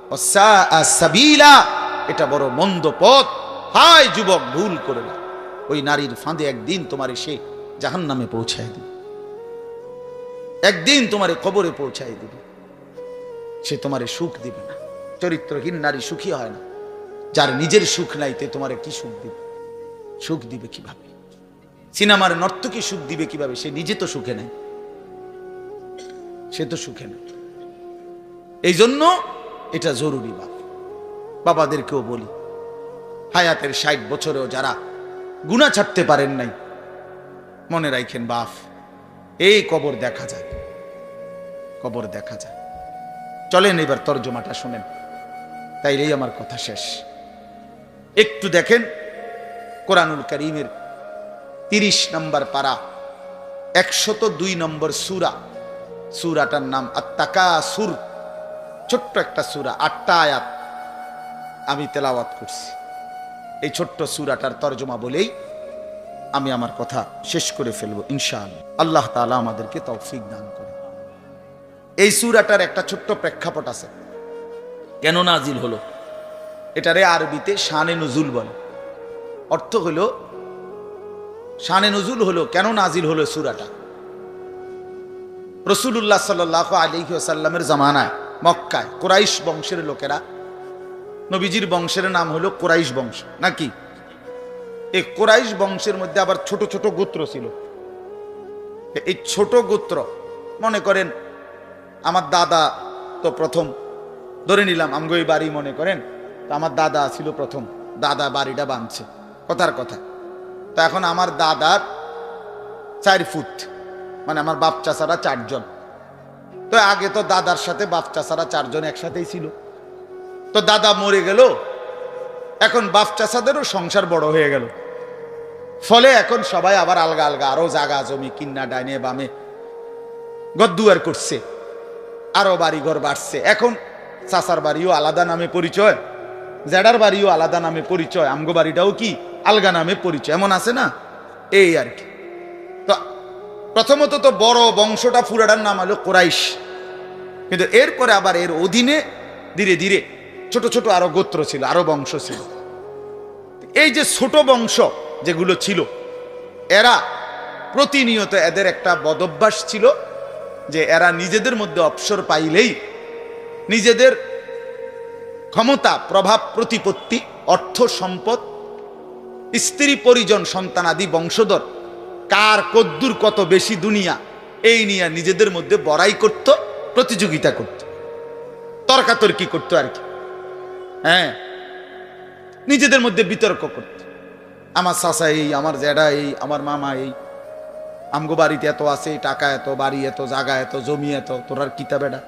ওয়াসাআ সাবিলা, এটা বড় মন্দ পথ। হায় যুবক, ভুল করে না। ওই নারীর ফাঁদে একদিন তোমার সে জাহান্নামে পৌঁছায় দিবে, একদিন তোমার কবরে পৌঁছায় দিবে। সে তোমারে সুখ দিবে না। চরিত্রহীন নারী সুখী হয় না। যার নিজের সুখ নাই, তে তোমারে কি সুখ দিবে? সুখ দিবে কিভাবে? সিনেমার নর্তকী সুখ দিবে কিভাবে? সে নিজে তো সুখে নাই, সে তো সুখে নাই। এই জন্য এটা জরুরি। বাবাদেরকেও বলি, হায়াতের 60 বছরেও যারা গুনাহ ছাড়তে পারেন নাই, মনে রাখেন বাপ, এই কবর দেখা যায়, কবর দেখা যায়। চলেন এবার তরজমাটা শুনেন, তাইলেই আমার কথা শেষ। একটু দেখেন কোরআনুল কারীমের 30 নম্বর পারা, 102 নম্বর সূরা। সূরাটার নাম আত-তাকাসুর। ছোট্ট একটা সূরা, 8টা আয়াত আমি তেলাওয়াত করছি। এই ছোট্ট সূরাটার তরজমা বলেই আমি আমার কথা শেষ করে ফেলবো ইনশাআল্লাহ। আল্লাহ তাআলা আমাদেরকে তৌফিক দান করে। এই সূরাটার একটা ছোট্ট প্রেক্ষাপট আছে, কেন নাজিল হলো। এটারে আরবিতে শানে নুজুল বলে। অর্থ হলো, শানে নুজুল হলো কেন নাজিল হলো সূরাটা। রাসূলুল্লাহ সাল্লাল্লাহু আলাইহি ওয়াসাল্লামের জামানায় মক্কায় কুরাইশ বংশের লোকেরা, নবীজির বংশের নাম হলো কুরাইশ বংশ নাকি। এই কুরাইশ বংশের মধ্যে আবার ছোট ছোট গোত্র ছিল। এই ছোট গোত্র, মনে করেন আমার দাদা তো প্রথম, ধরে নিলাম আমগো এই বাড়ি মনে করেন, তো আমার দাদা ছিল প্রথম, দাদা বাড়িটা বাঁধছে, কথার কথা। তো এখন আমার দাদার 4 ফুট, মানে আমার বাপ চাচারা 4 জন। তো আগে তো দাদার সাথে বাপ চাচারা 4 জন একসাথেই ছিল। তো দাদা মরে গেল, এখন বাপ চাচাদেরও সংসার বড় হয়ে গেল। ফলে এখন সবাই আবার আলগা আলগা আরো জায়গা জমি কিন্না ডাইনে বামে গদ্দুয়ার করছে, আরো বাড়ি ঘর বাড়ছে। এখন চাচার বাড়িও আলাদা নামে পরিচয়, জেডার বাড়িও আলাদা নামে পরিচয়, আমগো বাড়িটাও কি আলগা নামে পরিচয়, এমন আছে না, এই আর কি। তো প্রথমত তো বড় বংশটা পুরাটার নাম হলো কুরাইশ, কিন্তু এরপরে আবার এর অধীনে ধীরে ধীরে ছোট ছোট আরো গোত্র ছিল, আরো বংশ ছিল। এই যে ছোট বংশ যেগুলো ছিল, এরা প্রতিনিয়ত, এদের একটা বদভ্যাস ছিল যে এরা নিজেদের মধ্যে অবসর পাইলেই নিজেদের ক্ষমতা, প্রভাব, প্রতিপত্তি, অর্থ, সম্পদ, স্ত্রী, পরিজন, সন্তানাদি, বংশধর, কার কদ্দুর কত বেশি দুনিয়া, এই নিয়ে নিজেদের মধ্যে বড়াই করত, প্রতিযোগিতা করত, তর্কাতর্কি করত আর কি। হ্যাঁ, নিজেদের মধ্যে বিতর্ক করত। আমার চাচা এই, আমার জ্যাডা এই, আমার মামা এই, আমগো বাড়িতে এত আছে, টাকা এত, বাড়ি এত, জায়গা এত, জমি এত, তোরার কিতা বেটা।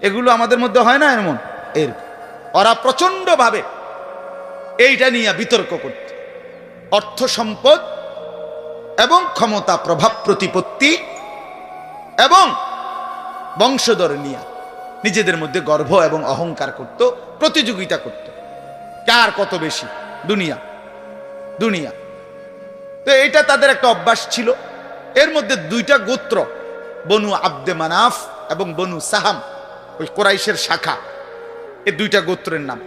এগুলো আমাদের মধ্যে হয় না এমন? এর ওরা প্রচন্ড ভাবে এইটা নিয়ে বিতর্ক করত। অর্থ, সম্পদ এবং ক্ষমতা, প্রভাব, প্রতিপত্তি এবং বংশধর নিয়ে নিজেদের মধ্যে গর্ব এবং অহংকার করত, প্রতিযোগিতা করত, কার কত বেশি দুনিয়া। দুনিয়া তো এটা তাদের একটা অভ্যাস ছিল। এর মধ্যে দুইটা গোত্র, বনু আব্দে মানাফ এবং বনু সাহাম, ওই কোরাইশের শাখা, এই দুইটা গোত্রের নাম।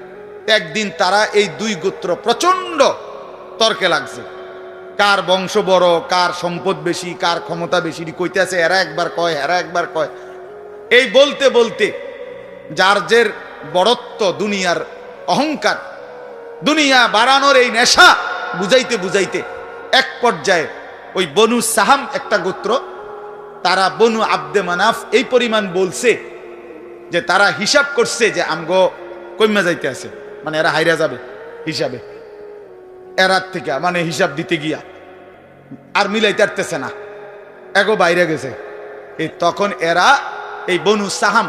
একদিন তারা এই দুই গোত্র প্রচন্ড তর্কে লাগছে, কার বংশ বড়, কার সম্পদ বেশি, কার ক্ষমতা বেশি, কইতে আছে। এরা একবার কয়, এরা একবার কয়। এই বলতে বলতে যার জের বড়ত্ব, দুনিয়ার অহংকার, দুনিয়া বাড়ানোর এই নেশা বুঝাইতে বুঝাইতে এক পর্যায়ে ওই বনু সাহাম একটা গোত্র, তারা বনু আব্দে মানাফ এই পরিমাণ বলছে যে তারা হিসাব করছে যে আমগো কইমা যাইতে আছে, মানে এরা হাইরা যাবে হিসাবে, এরার থেকে মানে হিসাব দিতে গিয়া আর মিলাইতে পারতেছে না, এগো বাইরে গেছে। এই তখন এরা এই বনু সাহাম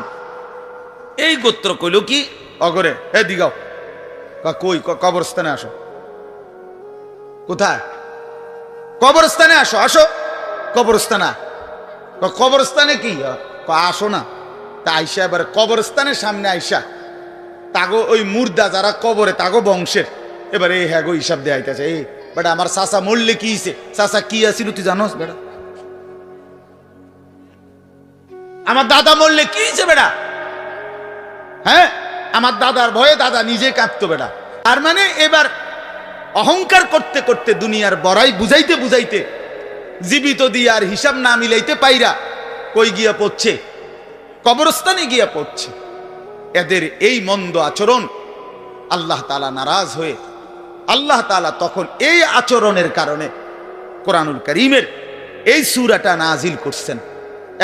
এই গোত্র কইল কি, অগরে এ দিগাও, কই, কবরস্থানে আসো। কোথায়? কবরস্থানে আসো। আসো কবরস্থানে। কবরস্থানে কি? আসো না। তা আইসা এবার কবরস্থানের সামনে আইসা তাগো ওই মুর্দা যারা কবরে তাগো বংশের এবার এই হ্যাগো হিসাব দিয়ে আইতেছে। এই বেটা আমার চাচা মরলে কি হইছে, চাচা কি আছিল তুই জানোস বেটা? আমার দাদা মরলে কি হয়েছে বেটা? হ্যাঁ, আমার দাদার ভয়ে দাদা নিজে কাঁপতো বেটা। আর মানে এবার অহংকার করতে করতে দুনিয়ার বড়াই বুঝাইতে বুঝাইতে জীবিত দিয়ে আর হিসাব না মিলাইতে পাইরা কই গিয়া পড়ছে? কবরস্থানে গিয়া পড়ছে। এদের এই মন্দ আচরণ আল্লাহ তাআলা নারাজ হয়ে আল্লাহ তাআলা তখন এই আচরণের কারণে কোরআনুল কারীমের এই সূরাটা নাজিল করছেন।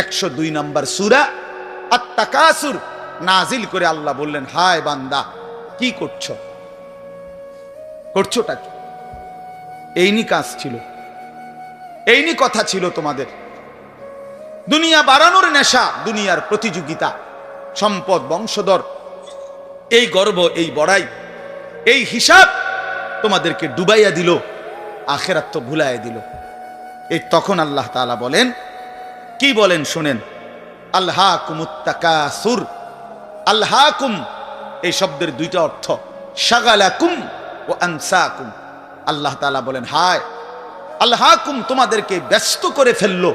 102 নম্বর সূরা আত-তাকাসুর নাজিল করে আল্লাহ বললেন, হায় বান্দা কি করছো? করছোটা কি? এইনি কাজ ছিল, এইনি কথা ছিল তোমাদের। দুনিয়া বাড়ানোর নেশা, দুনিয়ার প্রতিযোগিতা, সম্পদ, বংশধর, এই গর্ব, এই বড়াই, এই হিসাব তোমাদেরকে ডুবাইয়া দিল, আখিরাত তো ভুলাইয়া দিল। এই তখন আল্লাহ তাআলা বলেন, কি বলেন শুনেন, আলহাকুমুত তাকাসুর। আলহাকুম এই শব্দের দুইটা অর্থ, শাগালাকুম ও আনসাকুম। আল্লাহ তাআলা বলেন, হায় আলহাকুম তোমাদেরকে ব্যস্ত করে ফেললো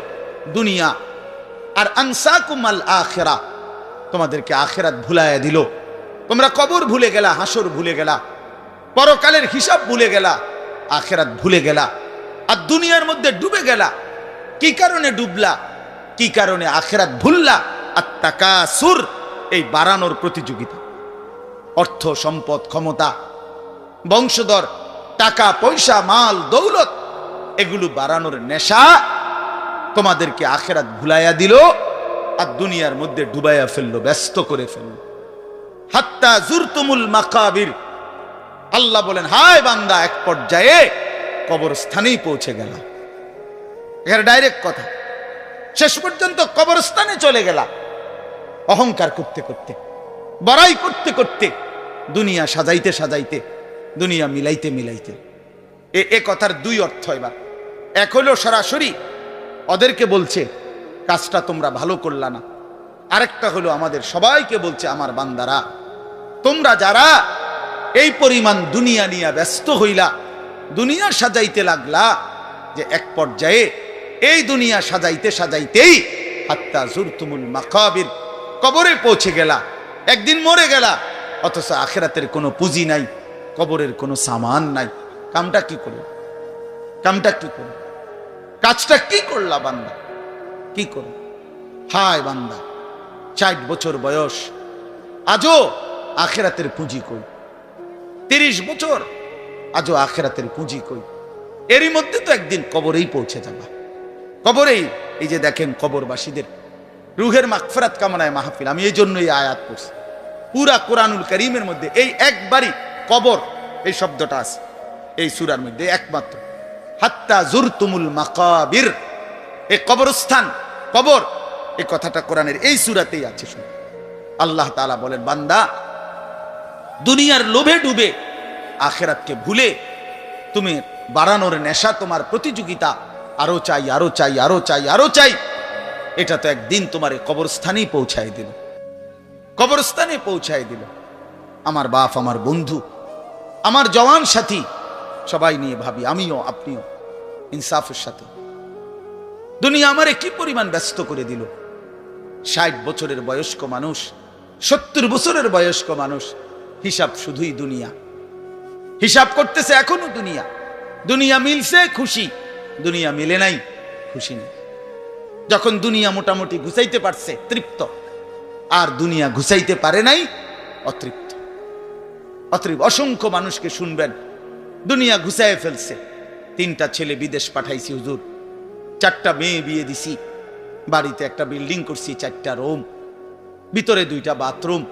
দুনিয়া, আর আনসাকুম আল আখিরা তোমাদেরকে আখিরাত ভুলাইয়া দিল। তোমরা কবর ভুলে গেলা, হাসর ভুলে গেলা, পরকালের হিসাব ভুলে গেলা, আখিরাত ভুলে গেলা, আর দুনিয়ার মধ্যে ডুবে গেলা। কি কারণে ডুবলা? কি কারণে আখিরাত ভুললা? আত-তাকাসুর এই বাড়ানোর প্রতিযোগিতা, অর্থ, সম্পদ, ক্ষমতা, বংশধর, টাকা পয়সা, মাল দৌলত, এগুলো বাড়ানোর নেশা তোমাদেরকে আখিরাত ভুলাইয়া দিল আর দুনিয়ার মধ্যে ডুবাইয়া ফেললো, ব্যস্ত করে ফেললো। হাত্তা জুরতুমুল মাকাবির। আল্লাহ বলেন, হায় বান্দা এক পর্যায়ে কবরস্থানেই পৌঁছে গেল। এখানে ডাইরেক্ট কথা, শেষ পর্যন্ত কবরস্থানে চলে গেলা, অহংকার করতে করতে, বড়াই করতে করতে, দুনিয়া সাজাইতে সাজাইতে, দুনিয়া মিলাইতে মিলাইতে। এ কথার দুই অর্থ। এবার এক হলো সরাসরি ওদেরকে বলছে কাজটা তোমরা ভালো করলা না, আরেকটা হলো আমাদের সবাইকে বলছে, আমার বান্দারা তোমরা যারা এই পরিমাণ দুনিয়া নিয়ে ব্যস্ত হইলা, দুনিয়া সাজাইতে লাগলা, যে এক পর্যায়ে এই দুনিয়া সাজাইতে সাজাইতেই হাত্তা জুরতুমুল মাকাবির কবরে পৌঁছে গেলা, একদিন মরে গেলা, অথচ আখিরাতের কোনো পুঁজি নাই, কবরের কোনো সামান নাই। কামটা কি করল? কামটা কি করল? কাজটা কি করলা বান্দা? কি করল? হায় বান্দা, 60 বছর বয়স, আজও আখেরাতের পুঁজি কই? 30 বছর আজও আখেরাতের পুঁজি কই? এরই মধ্যে তো একদিন কবরেই পৌঁছে যাবা। কবরেই এই যে দেখেন কবরবাসীদের রুহের মাগফিরাত কামনায় মাহফিল, আমি এই জন্যই আয়াত পড়ছি। পুরা কোরআনুল কারীমের মধ্যে এই একবারই কবর এই শব্দটা আছে এই সূরার মধ্যে একমাত্র। হাত্তা জুরতুমুল মাকাবির, এই কবরস্থান, কবর, এই কথাটা কোরআনের এই সূরাতেই আছে। শুনুন, আল্লাহ তাআলা বলেন, বান্দা দুনিয়ার লোভে ডুবে আখিরাতকে ভুলে তুমি বাড়ানোর নেশা, তোমার প্রতিযোগিতা, আরো চাই আরো চাই আরো চাই আরো চাই, এটা তো একদিন তোমার এই কবরস্থানেই পৌঁছায় দিল, কবরস্থানে পৌঁছায় দিল। আমার বাপ, আমার বন্ধু, আমার জওয়ান সাথী, সবাই নিয়ে ভাবি, আমিও আপনিও ইনসাফের সাথে। দুনিয়া আমারে কি পরিমাণ ব্যস্ত করে দিল। 60 বছরের বয়স্ক মানুষ, 70 বছরের বয়স্ক মানুষ, হিসাব শুধুই দুনিয়া, হিসাব করতেছে এখনো দুনিয়া। দুনিয়া মিলছে খুশি, দুনিয়া মিলে নাই খুশি নেই। যখন দুনিয়া মোটামুটি ঘুষাইতে পারছে তৃপ্ত, আর দুনিয়া ঘুষাইতে পারে নাই অতৃপ্ত। অতৃপ্ত অসংখ্য মানুষকে শুনবেন দুনিয়া ঘুষায় ফেলছে। 3টা ছেলে বিদেশ পাঠাইছি হুজুর, 4টা মেয়ে বিয়ে দিছি, বাড়িতে একটা বিল্ডিং করছি, 4টা রুম, ভিতরে 2টা বাথরুম,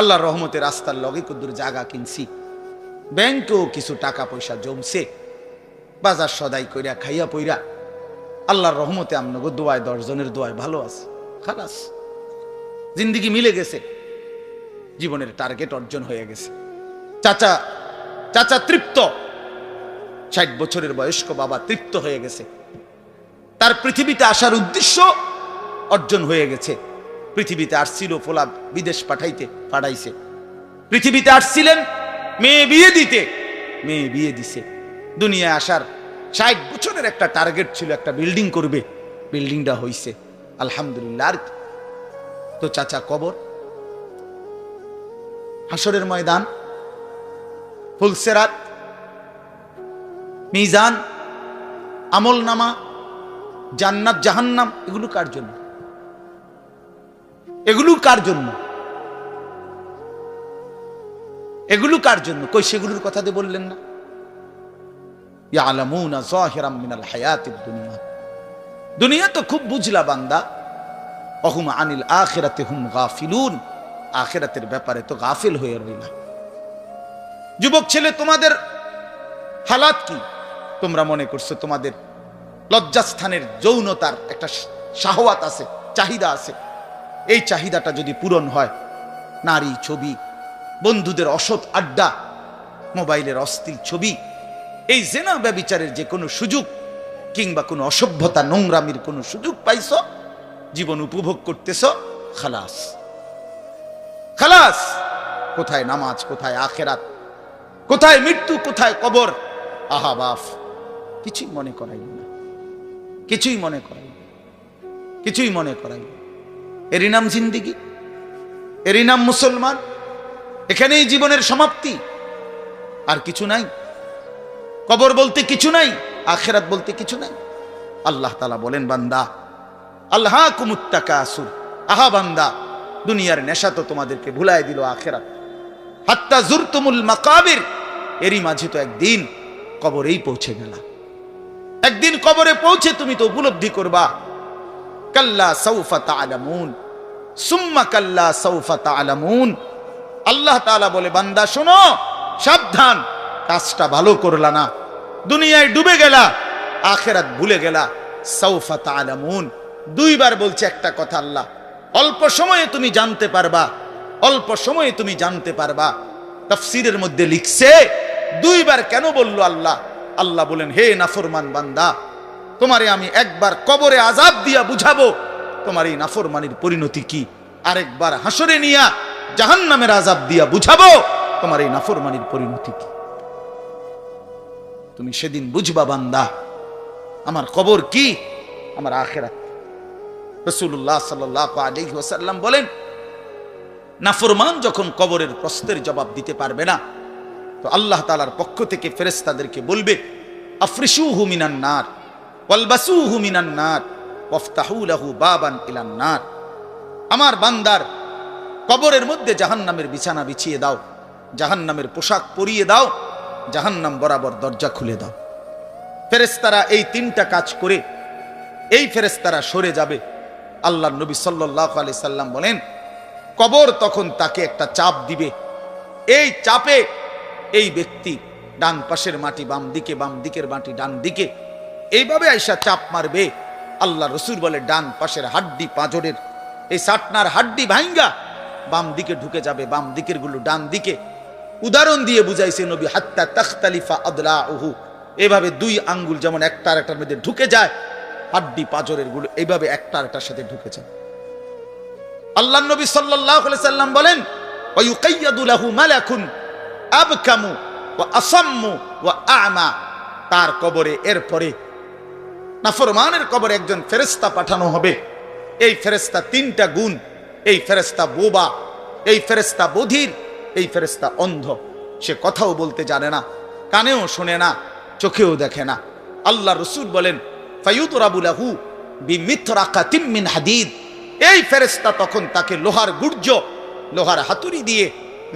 আল্লাহর রহমতে রাস্তার লগে কদ্দুর জায়গা কিনছি, ব্যাংকেও কিছু টাকা পয়সা জমছে, বাজার সদাই কইরা খাইয়া পইরা আল্লাহর রহমতে আমনগো দোয়ায় 10 জনের দোয়ায় ভালো আছে, খালাস জিন্দেগি মিলে গেছে, জীবনের টার্গেট অর্জন হয়ে গেছে। চাচা চাচা তৃপ্ত, 60 বছরের বয়স্ক বাবা তৃপ্ত হয়ে গেছে, তার পৃথিবীতে আসার উদ্দেশ্য অর্জন হয়ে গেছে। পৃথিবীতে আসছিল ফোলা বিদেশ পাঠাইছে, পৃথিবীতে আসছিলেন মেয়ে বিয়ে দিতে, মেয়ে বিয়ে দিছে। দুনিয়ায় আসার 60 বছরের একটা টার্গেট ছিল, একটা বিল্ডিং করবে, বিল্ডিংটা হইছে আলহামদুলিল্লাহ। আর তো চাচা কবর, হাসরের ময়দান, ফুলসেরাত, মিজান, আমল নামা, জান্নাত জাহান্নাম, এগুলো কার জন্য? এগুলো কার জন্য? এগুলো কার জন্য? কই সেগুলোর কথা দিয়ে বললেন না? ইয়ালামুনা যাহিরাম মিনাল হায়াতিদ দুনিয়া, দুনিয়া তো খুব বুঝলা বান্দা, ওহুম আনিল আখিরাতি হুম গাফিলুন, আখিরাতের ব্যাপারে তো গাফিল হয়ে রইলা। যুবক ছেলে, তোমাদের হালাত কি? তোমরা মনে করছো তোমাদের লজ্জাস্থানের যৌনতার একটা শাহওয়াত আছে, চাহিদা আছে, এই চাহিদাটা যদি পূরণ হয়, নারী, ছবি, বন্ধুদের অসৎ আড্ডা, মোবাইলের অশ্লীল ছবি, এই জেনা ব্যভিচারের যে কোনো সুযোগ কিংবা কোনো অসভ্যতা নোংরামির কোনো সুযোগ পাইছো, জীবন উপভোগ করতেছো, খালাস খালাস। কোথায় নামাজ, কোথায় আখেরাত, কোথায় মৃত্যু, কোথায় কবর? আহা বাফ, কিছুই মনে করাই না, কিছুই মনে করাই না, কিছুই মনে করাই না। এরই নাম জিন্দিগি, এরই নাম মুসলমান। এখানেই জীবনের সমাপ্তি, আর কিছু নাই। কবর বলতে কিছু নাই, আখিরাত বলতে কিছু নাই। আল্লাহ তাআলা বলেন, বান্দা আল্লাহকুমুত তাকাসুর, আহা বান্দা দুনিয়ার নেশা তো তোমাদেরকে ভুলায় দিল আখিরাত। হাত্তা জুরতুমুল মাকাবির, এরই মাঝে তো একদিন কবরেই পৌঁছে গেলা। একদিন কবরে পৌঁছে তুমি তো উপলব্ধি করবা, কাল্লা সাউফা তা'লামুন সুম্মা কাল্লা সাউফা তা'লামুন। আল্লাহ তাআলা বলে, বান্দা শোনো, সাবধান, কাজটা ভালো করলা না, দুনিয়ায় ডুবে গেলা, আখিরাত ভুলে গেলা। সাউফা তা'লামুন, 2 বার বলছে একটা কথা আল্লাহ, অল্প সময়ে তুমি জানতে পারবা, অল্প সময়ে তুমি জানতে পারবা। তাফসীরের মধ্যে লিখছে 2 বার কেন বলল আল্লাহ? আল্লাহ বলেন, হে নাফরমান বান্দা, তোমারে আমি একবার কবরে আযাব দিয়া বুঝাবো তোমার এই নাফরমানির পরিণতি কি, আরেকবার হাসরে নিয়া জাহান্নামের আযাব দিয়া বুঝাবো তোমার এই নাফরমানির পরিণতি কি। তুমি সেদিন বুঝবা বান্দা, আমার কবর কি, আমার আখিরাত। রাসূলুল্লাহ সাল্লাল্লাহু আলাইহি ওয়াসাল্লাম বলেন, নাফরমান যখন কবরের প্রশ্নের জবাব দিতে পারবে না, তো আল্লাহ তাআলার পক্ষ থেকে ফেরেশতাদেরকে বলবে, আফরিশুহু মিনান নার ওয়ালবাসুহু মিনান নার ওয়াফতাহু লাহু বাবান ইলান নার। আমার বান্দার কবরের মধ্যে জাহান্নামের বিছানা বিছিয়ে দাও, জাহান্নামের পোশাক পরিয়ে দাও, জাহান্নাম বরাবর দরজা খুলে দাও। ফেরেশতারা এই তিনটা কাজ করে এই ফেরেশতারা সরে যাবে। আল্লাহর নবী সাল্লাল্লাহু আলাইহি সাল্লাম বলেন, কবর তখন তাকে একটা চাপ দিবে। এই চাপে এই ব্যক্তি ডান পাশের মাটি বাম দিকে, বাম দিকের মাটি ডান দিকে, এইভাবে আইসা চাপ মারবে। আল্লাহ রসুল বলে ডান পাশের হাড্ডি পাঁজরের এই সাটনার হাড্ডি ভাঙ্গা বাম দিকে ঢুকে যাবে, বাম দিকের গুলো ডান দিকে। উদাহরণ দিয়ে বুঝাইছে নবী, হাত্তা তাখতালিফা আদলাউহু, এভাবে দুই আঙ্গুল যেমন একটা আরেকটার মধ্যে ঢুকে যায়, হাড্ডি পাঁজরের গুলো এইভাবে একটা আরেকটার সাথে ঢুকে যায়। আল্লাহ নবী সাল্লাল্লাহু আলাইহি সাল্লাম বলেন, ওয়া ইউকাইয়াদু লাহু মালাকুন আবকামু ওয়া আসাম্মু ওয়া আ'মা, তার কবরে এরপরে নাফরমানের কবরে একজন ফেরেশতা পাঠানো হবে। এই ফেরেশতা তিনটা গুণ, এই ফেরেশতা বোবা, এই ফেরেশতা বধির, এই ফেরেশতা অন্ধ। সে কথাও বলতে জানে না, কানেও শোনে না, চোখেও দেখে না। আল্লাহ রাসূল বলেন, ফায়ুদরাবু লাহু বিমিতরাকাতিম মিন হাদিদ, এই ফেরেশতা তখন তাকে লোহার গুর্জ, লোহার হাতুড়ি দিয়ে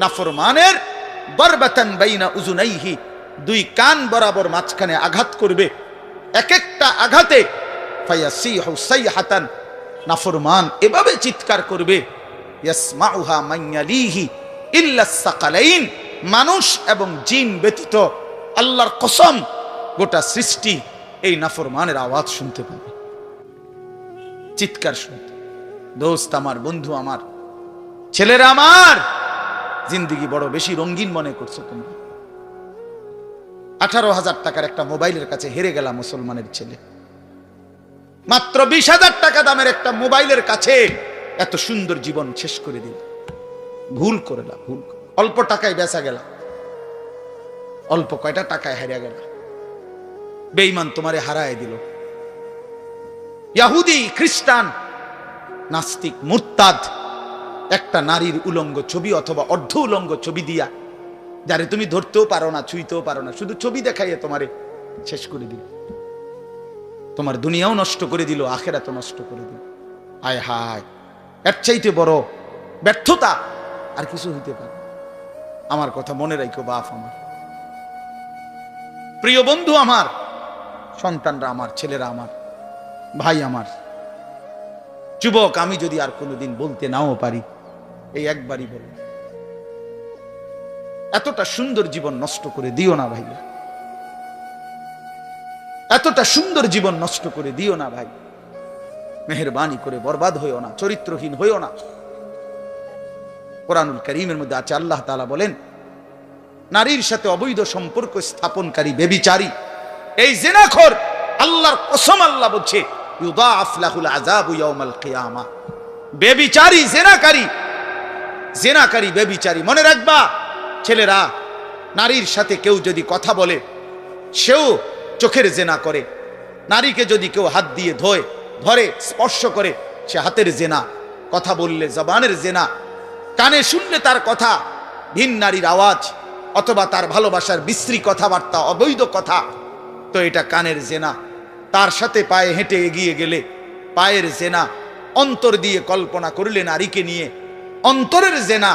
নাফরমানের বরবাতান বাইনা উজুনাইহি, দুই কান বরাবর মাঝখানে আঘাত করবে। এক একটা আঘাতে ফায়াসিহু সাইহাতান, নাফরমান এভাবে চিৎকার করবে, ইয়াসমাউহা মান ইয়ালিহি ইল্লা সাকালাইন, মানুষ এবং জিন ব্যতীত আল্লাহর কসম গোটা সৃষ্টি এই নাফরমানের আওয়াজ শুনতে পাবে, চিৎকার শুনতে। দোস্ত আমার, বন্ধু আমার, ছেলেরা আমার, জিন্দেগি বড় বেশি রঙিন মনে করছো তোমরা। 18,000 টাকার একটা মোবাইলের কাছে হেরে গেলাম মুসলমানের ছেলে। মাত্র 20,000 টাকা দামের একটা মোবাইলের কাছে এত সুন্দর জীবন শেষ করে দিল। ভুল করলাম, ভুল। অল্প টাকায় বেচা গেল, অল্প কয়টা টাকায় হারিয়ে গেল। বেঈমান তোমারে হারায় দিল। ইহুদি, খ্রিস্টান, নাস্তিক, মুরতাদ একটা নারীর উলঙ্গ ছবি অথবা অর্ধ উলঙ্গ ছবি দিয়া, যারে তুমি ধরতেও পারো না, ছুঁইতেও পারো না, শুধু ছবি দেখাইয়ে তোমারে শেষ করে দিল। তোমার দুনিয়াও নষ্ট করে দিল, আখিরাতও নষ্ট করে দিল। হায় হায়, এর চাইতে বড় ব্যর্থতা আর কিছু হইতে পারে। আমার কথা মনে রাখো বাপ আমার, প্রিয় বন্ধু আমার, সন্তানরা আমার, ছেলেরা আমার, ভাই আমার, যুবক, আমি যদি আর কোনোদিন বলতে নাও পারি, এই একবারই বলবো, এতটা সুন্দর জীবন নষ্ট করে দিও না ভাইয়া, এতটা সুন্দর জীবন নষ্ট করে দিও না ভাই। মেহেরবানি করে বরবাদ হইও না, চরিত্রহীন হইও না। কোরআনুল কারীমের মধ্যে আছে, আল্লাহ তাআলা বলেন, নারীর সাথে অবৈধ সম্পর্ক স্থাপনকারী ব্যভিচারী, এই জিনাখোর, আল্লাহর কসম আল্লাহ বলছে, ইউদাআফ লাহুল আযাবু ইয়াউমাল কিয়ামা। ব্যভিচারী, জিনাকারী, জিনাকারী, ব্যভিচারী। মনে রাখবা ছেলেরা, নারীর সাথে কেউ যদি কথা বলে, সেও চোখের জেনা করে। নারীকে যদি কেউ হাত দিয়ে ধরে, স্পর্শ করে, সে হাতের জেনা। কথা বললে জবানের জেনা, কানে শুনলে তার কথা ভিন নারীর আওয়াজ অথবা তার ভালোবাসার বিশ্রী কথাবার্তা, অবৈধ কথা, তো এটা কানের জেনা। তার সাথে পায়ে হেঁটে এগিয়ে গেলে পায়ের জেনা। অন্তর দিয়ে কল্পনা করলে নারীকে নিয়ে, অন্তরের জেনা।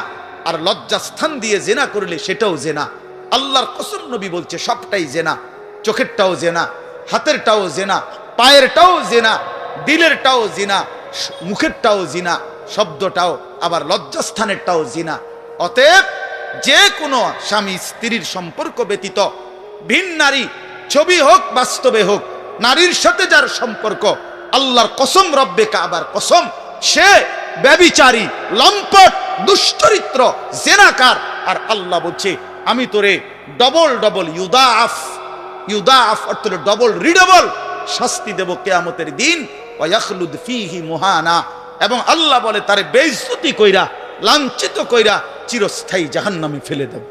আর লজ্জাস্থান দিয়ে জেনা করলে সেটাও জেনা। আল্লাহর কসম, নবী বলছে সবটাই জেনা। চোখেরটাও জেনা, হাতেরটাও জেনা, পায়েরটাও জেনা, দিলেরটাও জিনা, মুখেরটাও জিনা, শব্দটাও, আবার লজ্জাস্থানেরটাও জিনা। অতএব যে কোনো স্বামী স্ত্রীর সম্পর্ক ব্যতীত ভিন নারী, ছবি হোক বাস্তবে হোক, নারীর সাথে যার সম্পর্ক, আল্লাহর কসম, রব্বে কাবার কসম, সে ব্যভিচারী, লম্পট, দুশ্চরিত্র, জেনাকার। আর আল্লাহ বলছে, আমি তোরে ডবল ডবল ইউদাআফ, ইউদাআফ অর্থ ডবল রিডবল শাস্তি দেব কিয়ামতের দিন। ওয়া ইয়াখলুদ ফীহি মুহানা, এবং আল্লাহ বলে তারে বেইজ্জতি কইরা, লাঞ্ছিত কইরা চিরস্থায়ী জাহান্নামে ফেলে দেব।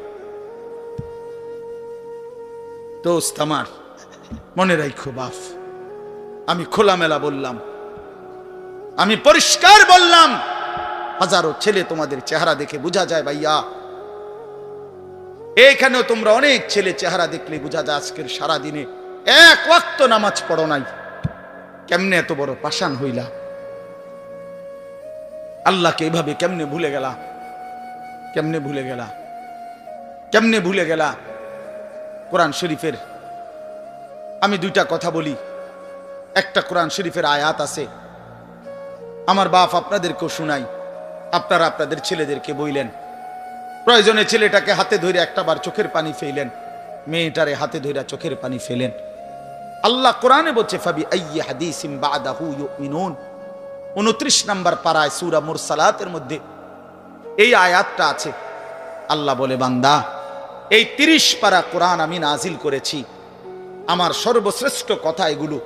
দোস্ত আমার, মনে রাখো বাপ, আমি খোলামেলা বললাম, আমি পরিষ্কার বললাম। হাজারো ছেলে তোমাদের চেহারা দেখে বোঝা যায় ভাইয়া, এখানেও তোমরা অনেক ছেলে চেহারা দেখলে বোঝা যায় আজকের সারা দিনে এক ওয়াক্ত নামাজ পড়ো নাই। কেমনে এত বড় পাষাণ হইলা? আল্লাহকে এভাবে কেমনে ভুলে গেলা? কেমনে ভুলে গেলা, কেমনে ভুলে গেলা? কোরআন শরীফের আমি দুইটা কথা বলি। একটা কোরআন শরীফের আয়াত আছে, আমার বাপ আপনাদেরকেও শুনাই, আপনারা আপনাদের ছেলেদেরকে বইলেন। প্রয়োজনে ছেলেটাকে হাতে ধরে একটা বার চোখের পানি ফেলেন, মেয়েটারে হাতে ধরে চোখের পানি ফেলেন। আল্লাহ কোরআনে বলছে ফাবি আইয়ি হাদিসিম বাদাহু ইউমিনুন, 29 নম্বর পারায় সূরা মুরসালাতের মধ্যে এই আয়াতটা আছে। আল্লাহ বলে, বান্দা, এই 30 পারা কোরআন আমি নাজিল করেছি, আমার সর্বশ্রেষ্ঠ কথা এগুলো।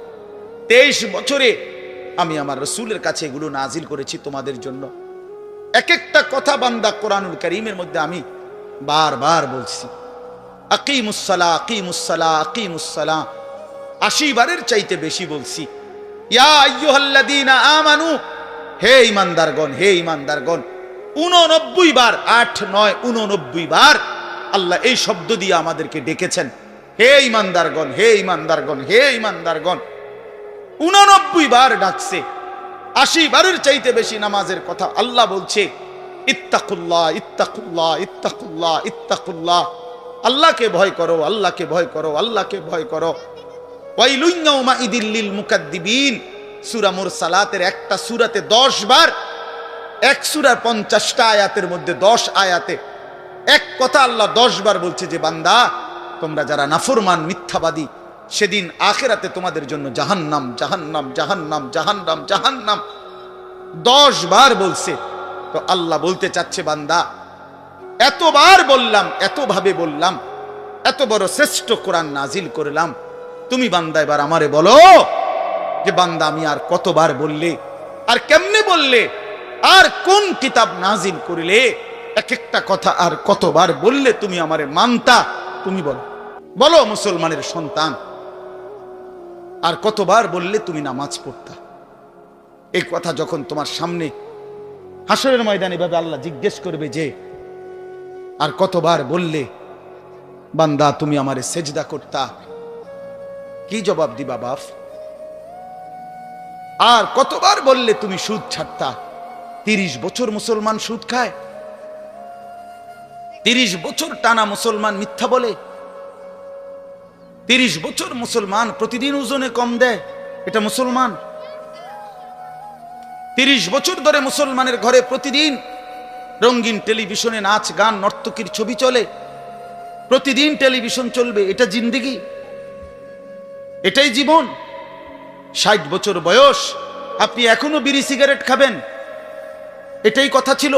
23 বছরে আমি আমার রাসূলের কাছে এগুলো নাজিল করেছি তোমাদের জন্য। এক একটা কথা বান্দা কোরআনুল কারীমের মধ্যে আমি বারবার বলছি, আকিমুস সালাহ, আকিমুস সালাহ, আকিমুস সালাহ, 80 বারের চাইতে বেশি বলছি। ইয়া আইয়ুহাল্লাযীনা আমানু, হে ঈমানদারগণ, হে ঈমানদারগণ, 89 বার, 8 9 89 বার আল্লাহ এই শব্দ দিয়ে আমাদেরকে ডেকেছেন। হে ঈমানদারগণ, হে ঈমানদারগণ, হে ঈমানদারগণ, 89 বার ডাকছে। 80 বারের চাইতে বেশি নামাজের কথা আল্লাহ বলছে, ইত্তাকুল্লাহ, ইত্তাকুল্লাহ, ইত্তাকুল্লাহ, ইত্তাকুল্লাহ, আল্লাহকে ভয় করো, আল্লাহকে ভয় করো, আল্লাহকে ভয় করো। ওয়াইলুন ইয়াউমাইদিল লিল মুকাদ্দিবিন, সূরা মুরসালাতের একটা সূরাতে 10 বার, এক সূরার 50টা আয়াতের মধ্যে 10 আয়াতে এক কথা আল্লাহ 10 বার বলছে যে বান্দা, তোমরা যারা নাফরমান মিথ্যাবাদী, সেদিন আখিরাতে তোমাদের জন্য জাহান্নাম, জাহান্নাম, জাহান্নাম, জাহান্নাম, জাহান্নাম 10 বার বলছে। তো আল্লাহ বলতে চাচ্ছে, বান্দা, এতবার বললাম, এতভাবে বললাম, এত বড় শ্রেষ্ঠ কোরআন নাজিল করলাম, তুমি বান্দা এবার আমারে বলো যে বান্দা আমি আর কতবার বললে, আর কেমনে বললে, আর কোন কিতাব নাজিল করিলে, এক একটা কথা আর কতবার বললে তুমি আমারে মানতা? তুমি বলো, বলো মুসলমানের সন্তান, আর কতবার বললে তুমি নামাজ পড়তা? এই কথা যখন তোমার সামনে হাসরের ময়দানে ভাবে আল্লাহ জিজ্ঞেস করবে যে আর কতবার বললে বান্দা তুমি আমারে সেজদা করতা, কি জবাব দিবা বাপ? আর কতবার বললে তুমি সুদ ছাড়তা? 30 বছর মুসলমান সুদ খায়, 30 বছর টানা মুসলমান মিথ্যা বলে, 30 বছর মুসলমান প্রতিদিন ওজনে কম দেয়, এটা মুসলমান? 30 বছর ধরে মুসলমানের ঘরে প্রতিদিন রঙিন টেলিভিশনে নাচ গান নর্তকীর ছবি চলে, প্রতিদিন টেলিভিশন চলবে, এটা জিন্দেগি? এটাই জীবন? 60 বছর বয়স আপনি এখনো বিড়ি সিগারেট খাবেন, এটাই কথা ছিল?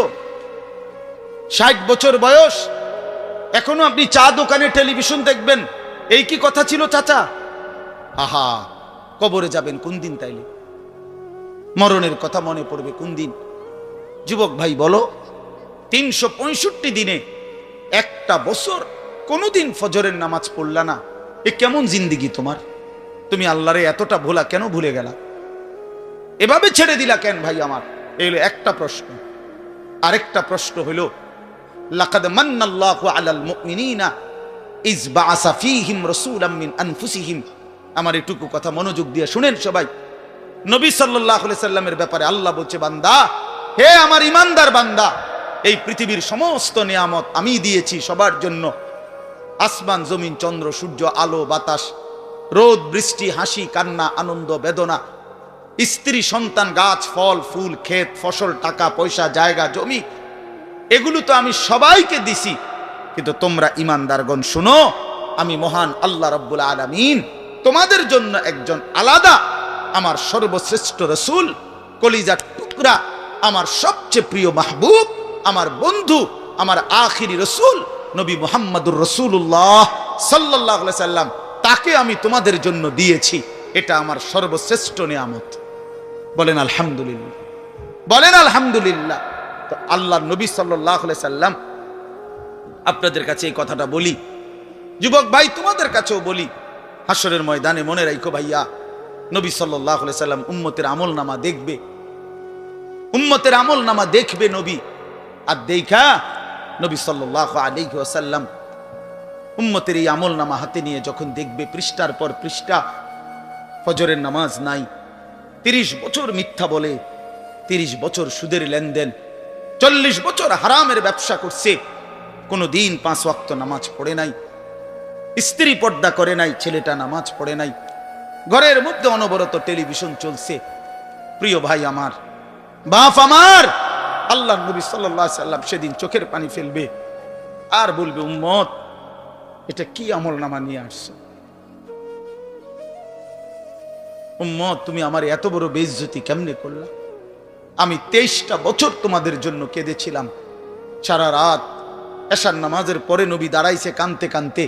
60 বছর বয়স এখনো আপনি চা দোকানে টেলিভিশন দেখবেন, এই কি কথা ছিল চাচা? আহা, কবরে যাবেন কোন দিন? তাইলে মরণের কথা মনে পড়বে কোন দিন? যুবক ভাই বলো, 365 দিনে একটা বছর কোনদিন ফজরের নামাজ পড়লা না, এ কেমন জিন্দেগি তোমার? তুমি আল্লাহরে এতটা ভোলা কেন ভুলে গেলা? এভাবে ছেড়ে দিলা কেন ভাই আমার? এই হলো একটা প্রশ্ন। আরেকটা প্রশ্ন হলো, লাকাদ মান্নাল্লাহু আলাল মুমিনিনা ইজ বাআসা ফীহিম রাসূলাম মিন আনফুসিহিম। আমার এটুকু কথা মনোযোগ দিয়ে শুনেন সবাই। নবী সাল্লাল্লাহু আলাইহি সাল্লামের ব্যাপারে আল্লাহ বলছে, বান্দা, হে আমার ইমানদার বান্দা, এই পৃথিবীর সমস্ত নিয়ামত আমি দিয়েছি সবার জন্য। আসমান জমিন চন্দ্র সূর্য আলো বাতাস, রোদ বৃষ্টি, হাসি কান্না, আনন্দ বেদনা, স্ত্রী সন্তান, গাছ ফল ফুল, ক্ষেত ফসল, টাকা পয়সা, জায়গা জমি, এগুলো তো আমি সবাইকে দিছি। কিন্তু তোমরা ইমানদারগণ শুনো, আমি মহান আল্লাহ রাব্বুল আলামিন তোমাদের জন্য একজন আলাদা আমার সর্বশ্রেষ্ঠ রাসূল, কলিজার টুকরা, আমার সবচেয়ে প্রিয় মাহবুব, আমার বন্ধু, আমার আখিরি রাসূল নবী মুহাম্মদুর রাসূলুল্লাহ সাল্লাল্লাহু আলাইহি সাল্লাম, তাকে আমি তোমাদের জন্য দিয়েছি। এটা আমার সর্বশ্রেষ্ঠ নিয়ামত। বলেন আলহামদুলিল্লাহ, বলেন আলহামদুলিল্লাহ। তো আল্লাহর নবী সাল্লাল্লাহু আলাইহি সাল্লাম, আপনাদের কাছে এই কথাটা বলি, যুবক ভাই তোমাদের কাছেও বলি, হাসরের ময়দানে মনে রাখো ভাইয়া, নবী সাল্লাল্লাহু আলাইহি সাল্লাম উম্মতের আমলনামা দেখবে, উম্মতের আমলনামা দেখবে নবী। আর দেখা নবী সাল্লাল্লাহু আলাইহি ওয়াসাল্লাম উম্মতের এই আমলনামা হাতে নিয়ে যখন দেখবে, পৃষ্ঠার পর পৃষ্ঠা ফজরের নামাজ নাই, 30 বছর মিথ্যা বলে, 30 বছর সুদের লেনদেন, 40 বছর হারামের ব্যবসা করছে, কোনো দিন 5 ওয়াক্ত নামাজ পড়ে নাই, স্ত্রী পর্দা করে নাই, ছেলেটা নামাজ পড়ে নাই, ঘরের মধ্যে অনবরত টেলিভিশন চলছে। প্রিয় ভাই আমার, বাপ আমার, আল্লাহর নবী সাল্লাল্লাহু আলাইহি সাল্লাম সেদিন চোখের পানি ফেলবে আর বলবে, উম্মত এটা কি আমলনামা নিয়ে আসছো? উম্মত তুমি আমার এত বড় বেইজ্জতি কেমনে করলা? আমি 23টা বছর তোমাদের জন্য কেঁদেছিলাম। সারা রাত এশার নামাজের পরে নবী দাঁড়াইছে কানতে কানতে,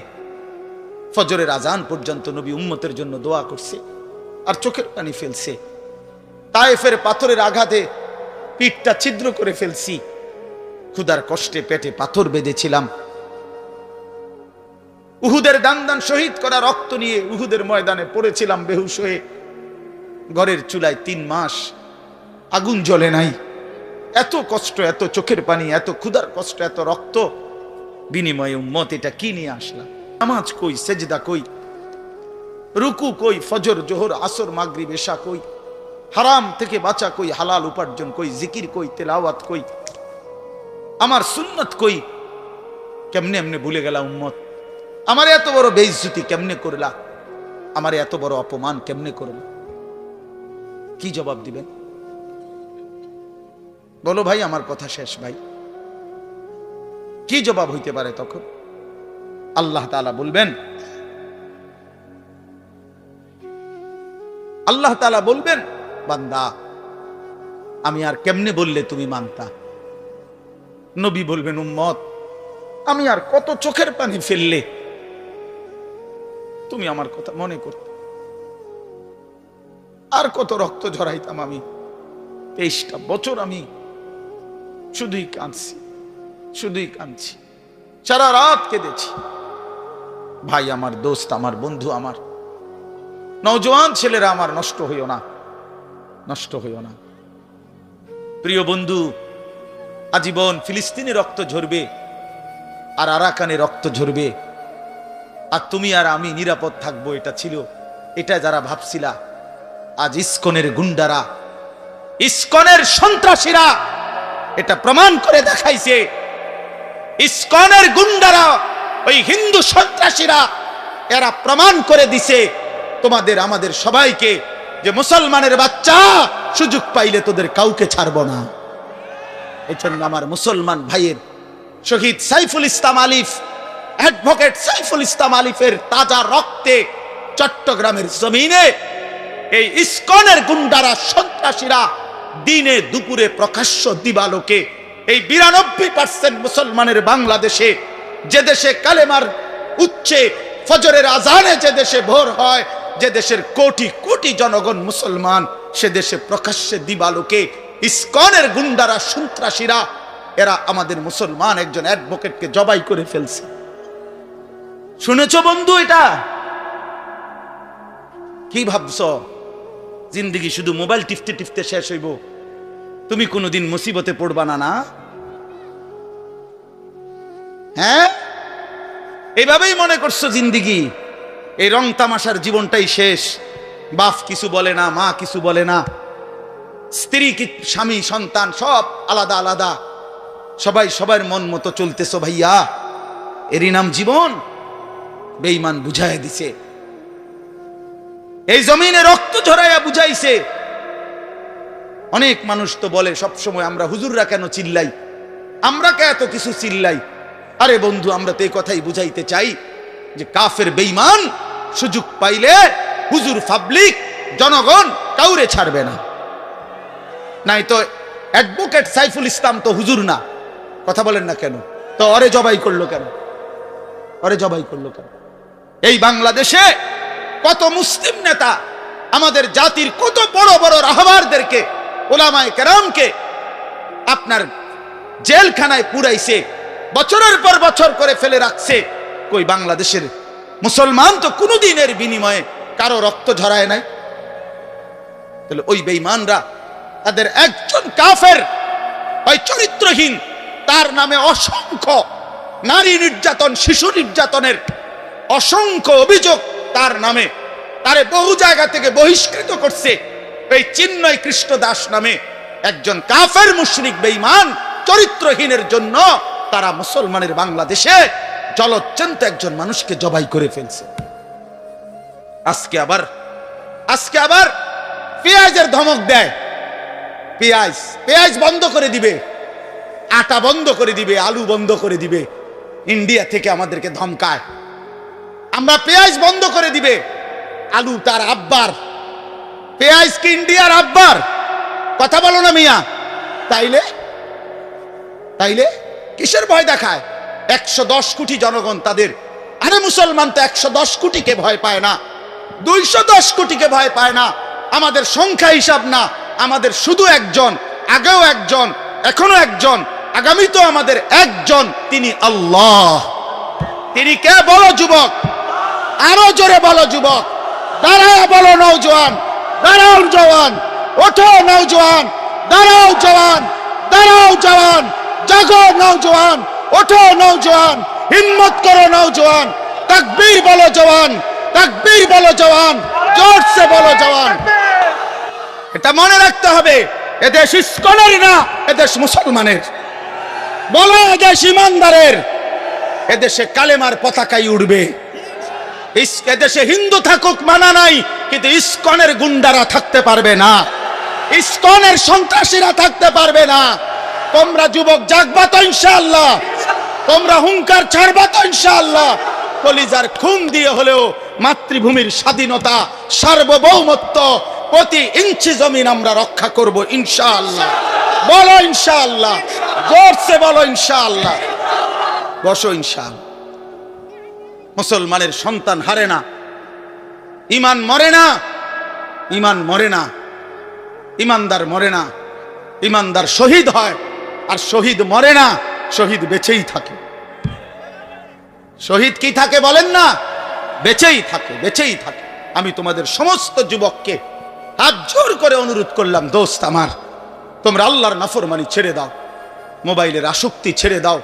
ফজরের আজান পর্যন্ত নবী উম্মতের জন্য দোয়া করছে আর চোখের পানি ফেলছে। তায়েফের পাথরের আঘাতে পিঠটা ছিদ্র করে ফেলছি, ক্ষুধার কষ্টে পেটে পাথর বেঁধেছিলাম। উহুদের দান শহীদ করা রক্ত নিয়ে উহুদের ময়দানে পড়েছিলাম বেহুশ হয়ে। ঘরের চুলায় 3 মাস আগুন জ্বলে নাই। এত কষ্ট, এত চোখের পানি, এত ক্ষুধার কষ্ট, এত রক্ত, বিনিময়ে উম্মত এটা কি নিয়ে আসলাম? নামাজ কই, সেজদা কই, রুকু কই, ফজর জোহর আসর মাগরিব এশা কই, হারাম থেকে বাঁচা কই, হালাল উপার্জন কই, জিকির কই, তেলাওয়াত কই, আমার সুন্নত কই? কেমনে এমনে ভুলে গেলা উম্মত? আমার এত বড় বেইজ্জতি কেমনে করলা? আমার এত বড় অপমান কেমনে করলা? কি জবাব দিবেন বলো ভাই? আমার কথা শেষ ভাই। কি জবাব হইতে পারে তখন? আল্লাহ তাআলা বলবেন, আল্লাহ তাআলা বলবেন, বান্দা আমি আর কেমনে বললে তুমি মানতা? নবী বলবেন, উম্মত আমি আর কত চোখের পানি ফেললে তুমি আমার কথা মনে করতে? আর কত রক্ত ঝরাইতাম আমি? 23টা বছর আমি শুধুই কাঁদছি, শুধুই কাঁদছি, সারা রাত কেঁদেছি। ভাই আমার, দোস্ত আমার, বন্ধু আমার, নওজোয়ান ছেলেরা আমার, নষ্ট হইও না, নষ্ট হইও না। প্রিয় বন্ধু, আজীবন ফিলিস্তিনে রক্ত ঝরবে আর আরাকানে রক্ত ঝরবে, আর তুমি আর আমি নিরাপদ থাকবো, এটা ছিল, এটা যারা ভাবছিলা, আজ ইসকনের গুন্ডারা, ইসকনের সন্ত্রাসীরা এটা প্রমাণ করে দেখাইছে। ইসকনের গুন্ডারা, ওই হিন্দু সন্ত্রাসীরা, এরা প্রমাণ করে দিছে তোমাদের আমাদের সবাইকে যে মুসলমানের বাচ্চা সুযোগ পাইলে তোদের কাউকে ছাড়বো না। এই জন্য আমার মুসলমান ভাইয়ের শহীদ সাইফুল ইসলাম আলিফ, অ্যাডভোকেট সাইফুল ইসলাম আলিফের তাজা রক্তে চট্টগ্রামের জমিনে এই ইসকনের গুন্ডারা, সন্ত্রাসীরা দিনে দুপুরে প্রকাশ্য দিবালোকে এই 92% মুসলমানের বাংলাদেশে, যে দেশে কালেমার উচ্চে ফজরের আজানে যে দেশে ভোর হয়, যে দেশের কোটি কোটি জনগণ মুসলমান, সে দেশে প্রকাশ্যে দিবালোকে ইসকনের গুন্ডারা, সন্ত্রাসীরা, এরা আমাদের মুসলমান একজন অ্যাডভোকেটকে জবাই করে ফেলছে। শুনেছো বন্ধু? এটা কি ভাবছো? জিন্দেগি শুধু মোবাইল টিপতে টিপতে শেষ হইব? তুমি কোনোদিন মুসিবতে পড়বা না? না, হ্যাঁ? এইভাবেই মনে করছো জিন্দেগি, এই রং তামাশার জীবনটাই শেষ। বাপ কিছু বলে না, মা কিছু বলে না, স্ত্রী, স্বামী, সন্তান সব আলাদা আলাদা, সবাই সবার মন মতো চলতেছো। ভাইয়া, এরই নাম জীবন? বেঈমান বুঝাইয়া দিছে, এই জমিনে রক্ত ঝরাইয়া বুঝাইছে। অনেক মানুষ তো বলে সবসময়, আমরা হুজুররা কেন চিল্লাই, আমরা কে এত কিছু চিল্লাই? আরে বন্ধু, আমরা তো এই কথাই বুঝাইতে চাই যে কাফের বেঈমান সুযোগ পাইলে হুজুর, পাবলিক, জনগণ কাউরে ছাড়বে না। নাই তো অ্যাডভোকেট সাইফুল ইসলাম তো হুজুর না, কথা বলেন না কেন? তো ওরে জবাই করলো কেন? ওরে জবাই করলো কেন? এই বাংলাদেশে কত মুসলিম নেতা আমাদের জাতির কত বড় বড় রাহবারদেরকে, ওলামায়ে কেরামকে আপনার জেলখানায় পুরাইছে, বছরের পর বছর করে ফেলে রাখছে। কই বাংলাদেশের মুসলমান তো কোনোদিনের বিনিময়ে কারো রক্ত ঝরায় নাই। তাহলে ওই বেঈমানরা, তাদের একজন কাফের, ওই চরিত্রহীন, তার নামে অসংখ্য নারী নির্যাতন, শিশু নির্যাতনের অসংখ্য অভিযোগ তার নামে, তারে বহু জায়গা থেকে বহিষ্কৃত করছে। এই চিন্ময় কৃষ্ণ দাস নামে একজন কাফের মুশরিক বেঈমান চরিত্রহীনের জন্য তারা মুসলমানের বাংলাদেশে জলজ্জন্ত একজন মানুষকে জবাই করে ফেলছে। আজকে আবার পেঁয়াজের ধমক দেয়, পেঁয়াজ বন্ধ করে দিবে, আটা বন্ধ করে দিবে, আলু বন্ধ করে দিবে। ইন্ডিয়া থেকে আমাদেরকে ধমকায়, আমরা পেঁয়াজ বন্ধ করে দিবে। আলু তার আব্বার, পেঁয়াজ কি ইন্ডিয়ার আব্বার? কথা বলো না মিয়া। তাইলে কিসের ভয় দেখায়? 110 কোটি জনগণ তাদের। আরে মুসলমান তো 110 কোটিকে ভয় পায় না, 210 কোটিকে ভয় পায় না। আমাদের সংখ্যা হিসাব না, আমাদের শুধু একজন, আগেও একজন, এখনো একজন, আগামী তো আমাদের একজন, তিনি আল্লাহ। তিনি কে? বলো যুবক, আরো জোরে বলো যুবক, দাঁড়াও বলো নওজোয়ান, দাঁড়াও জওয়ান, ওঠো নওজোয়ান, দাঁড়াও জওয়ান, দাঁড়াও জওয়ান, জাগো নওজোয়ান, ওঠো নওজোয়ান, হিম্মত করো নওজোয়ান, তাকবীর বলো জওয়ান, তাকবীর বলো জওয়ান, জোরসে বলো জওয়ান। এটা মনে রাখতে হবে, এদেশ ইস্কনের না, এদেশ মুসলমানের। বলো এদেশ ইমানদারের। এদেশে কালেমার পতাকাই উড়বে। এদেশে হিন্দু থাকুক মানা নাই, কিন্তু ইস্কনের গুন্ডারা থাকতে পারবে না, ইস্কনের সন্ত্রাসীরা থাকতে পারবে না। তোমরা যুবক জাগবা তো ইনশাআল্লাহ, তোমরা হুঙ্কার ছাড়বা তো ইনশাআল্লাহ। কলিজার খুন দিয়ে হলেও মাতৃভূমির স্বাধীনতা, সার্বভৌমত্ব, প্রতি ইঞ্চি জমিন আমরা রক্ষা করব ইনশাআল্লাহ। বলো ইনশাআল্লাহ, জোরসে বলো ইনশাআল্লাহ। বসো ইনশাআল্লাহ। মুসলমানের সন্তান হারে না, ইমান মরে না, ইমান মরে না, ইমানদার মরে না। ইমানদার শহীদ হয়, আর শহীদ মরে না, শহীদ বেঁচেই থাকে। শহীদ কি থাকে বলেন না? বেঁচেই থাকে, বেঁচেই থাকে। আমি তোমাদের সমস্ত যুবককে হাত জোর করে অনুরোধ করলাম, দোস্ত আমার, তোমরা আল্লাহর নাফরমানি ছেড়ে দাও, মোবাইলের আসক্তি ছেড়ে দাও,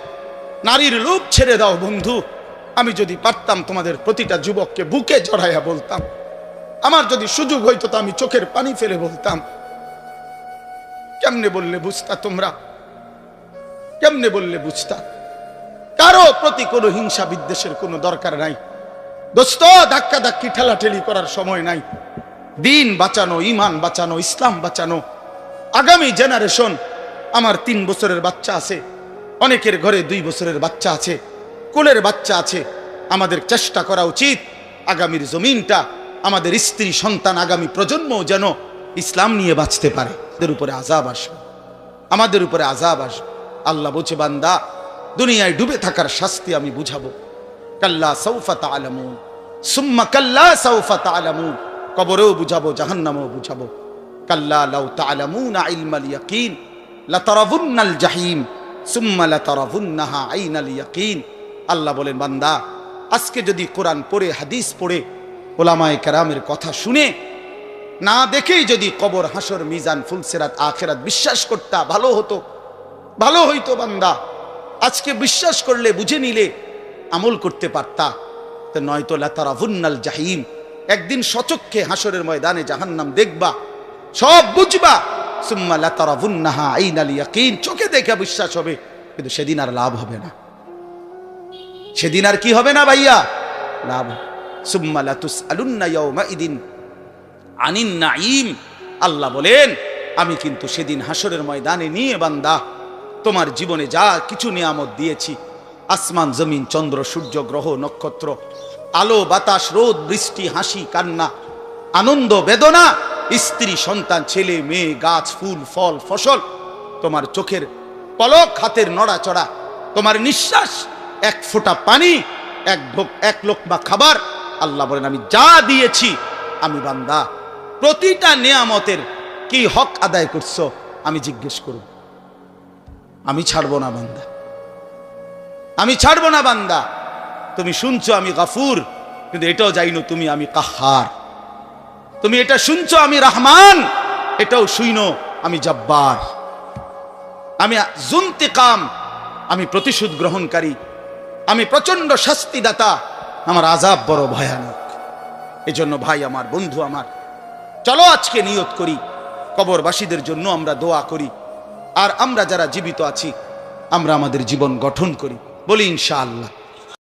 নারীর লোভ ছেড়ে দাও। বন্ধু, আমি যদি পারতাম তোমাদের প্রতিটা যুবককে বুকে জড়াইয়া বলতাম, আমার যদি সুযোগ হইতো তো আমি চোখের পানি ফেলে বলতাম। কেমনে বললে বুঝতা তোমরা? কেমনে বললে বুঝতা? কারো প্রতি কোনো হিংসা বিদ্বেষের কোনো দরকার নাই দোস্ত। ধাক্কা ধাক্কি ঠেলাঠেলি করার সময় নাই। দিন বাঁচানো, ইমান বাঁচানো, ইসলাম বাঁচানো। আগামী জেনারেশন, আমার 3 বছরের বাচ্চা আছে, অনেকের ঘরে 2 বছরের বাচ্চা আছে, কোলের বাচ্চা আছে। আমাদের চেষ্টা করা উচিত আগামীর জমিনটা, আমাদের স্ত্রী সন্তান, আগামী প্রজন্ম যেন ইসলাম নিয়ে বাঁচতে পারে। আমাদের উপরে আযাব আসবে, আমাদের উপরে আযাব আসবে। আল্লাহ বলছে, বান্দা, দুনিয়ায় ডুবে থাকার শাস্তি আমি বুঝাবো। কাল্লা সাউফা তা'লামুন, সুম্মা কাল্লা সাউফা তা'লামুন। কবরেও বুঝাবো, জাহান্নামেও বুঝাবো। কাল্লা লাউ তা'লামুনা ইলমাল ইয়াকিন লাতারাবুন্নাল জাহিম সুম্মা লাতারাবুন্নাহা আইনাল ইয়াকিন। আল্লাহ বলেন, বান্দা, আজকে যদি কোরআন পড়ে, হাদিস পড়ে, ওলামায়ে কেরামের কথা শুনে, না দেখেই যদি কবর, হাসর, মিজান, ফুলসিরাত, আখিরাত বিশ্বাস করতা, ভালো হতো, ভালো হইতো। বান্দা, আজকে বিশ্বাস করলে, বুঝে নিলে, আমল করতে পারতা। তো নয়তো লাতারাবুন্নাল জাহিম, একদিন সচক্ষে হাসরের ময়দানে জাহান্নাম দেখবা, সব বুঝবা। সুম্মা লাতারাবুন্নাহা আইনাল ইয়াকিন, চোখে দেখে বিশ্বাস হবে, কিন্তু সেদিন আর লাভ হবে না। সেদিন আর কি হবে না ভাইয়া? লাভ। সুম্মা লাতুসআলুন্না ইয়াওমাইদিন আনিন নাঈম। আল্লাহ বলেন, আমি কিন্তু সেদিন হাসরের ময়দানে নিয়ে বান্দা তোমার জীবনে যা কিছু নিয়ামত দিয়েছি, আসমান, জমিন, চন্দ্র, সূর্য, গ্রহ, নক্ষত্র, আলো, বাতাস, রোদ, বৃষ্টি, হাসি, কান্না, আনন্দ, বেদনা, স্ত্রী, সন্তান, ছেলে, মেয়ে, গাছ, ফুল, ফল, ফসল, তোমার চোখের পলক, হাতের নড়াচড়া, তোমার নিঃশ্বাস, এক ফোঁটা পানি, এক লোকমা খাবার। আল্লাহ বলেন, আমি যা দিয়েছি, আমি বান্দা প্রতিটা নিয়ামতের কি হক আদায় করছো আমি জিজ্ঞেস করব। আমি ছাড়বো না বান্দা, আমি ছাড়বো না বান্দা। তুমি শুনছো আমি গাফুর, কিন্তু এটাও জানো তুমি আমি কাহার। তুমি এটা শুনছো আমি রহমান, এটাও শুইনো আমি জব্বার। আমি জুন্তিকাম, আমি প্রতিশোধ গ্রহণকারী, আমি প্রচন্ড শাস্তিদাতা, আমার আযাব বড় ভয়ানক। এজন্য ভাই আমার, বন্ধু আমার, চলো আজকে নিয়ত করি, কবরবাসীদের জন্য আমরা দোয়া করি। আর আমরা যারা জীবিত আছি, আমরা আমাদের জীবন গঠন করি। বলি ইনশাআল্লাহ।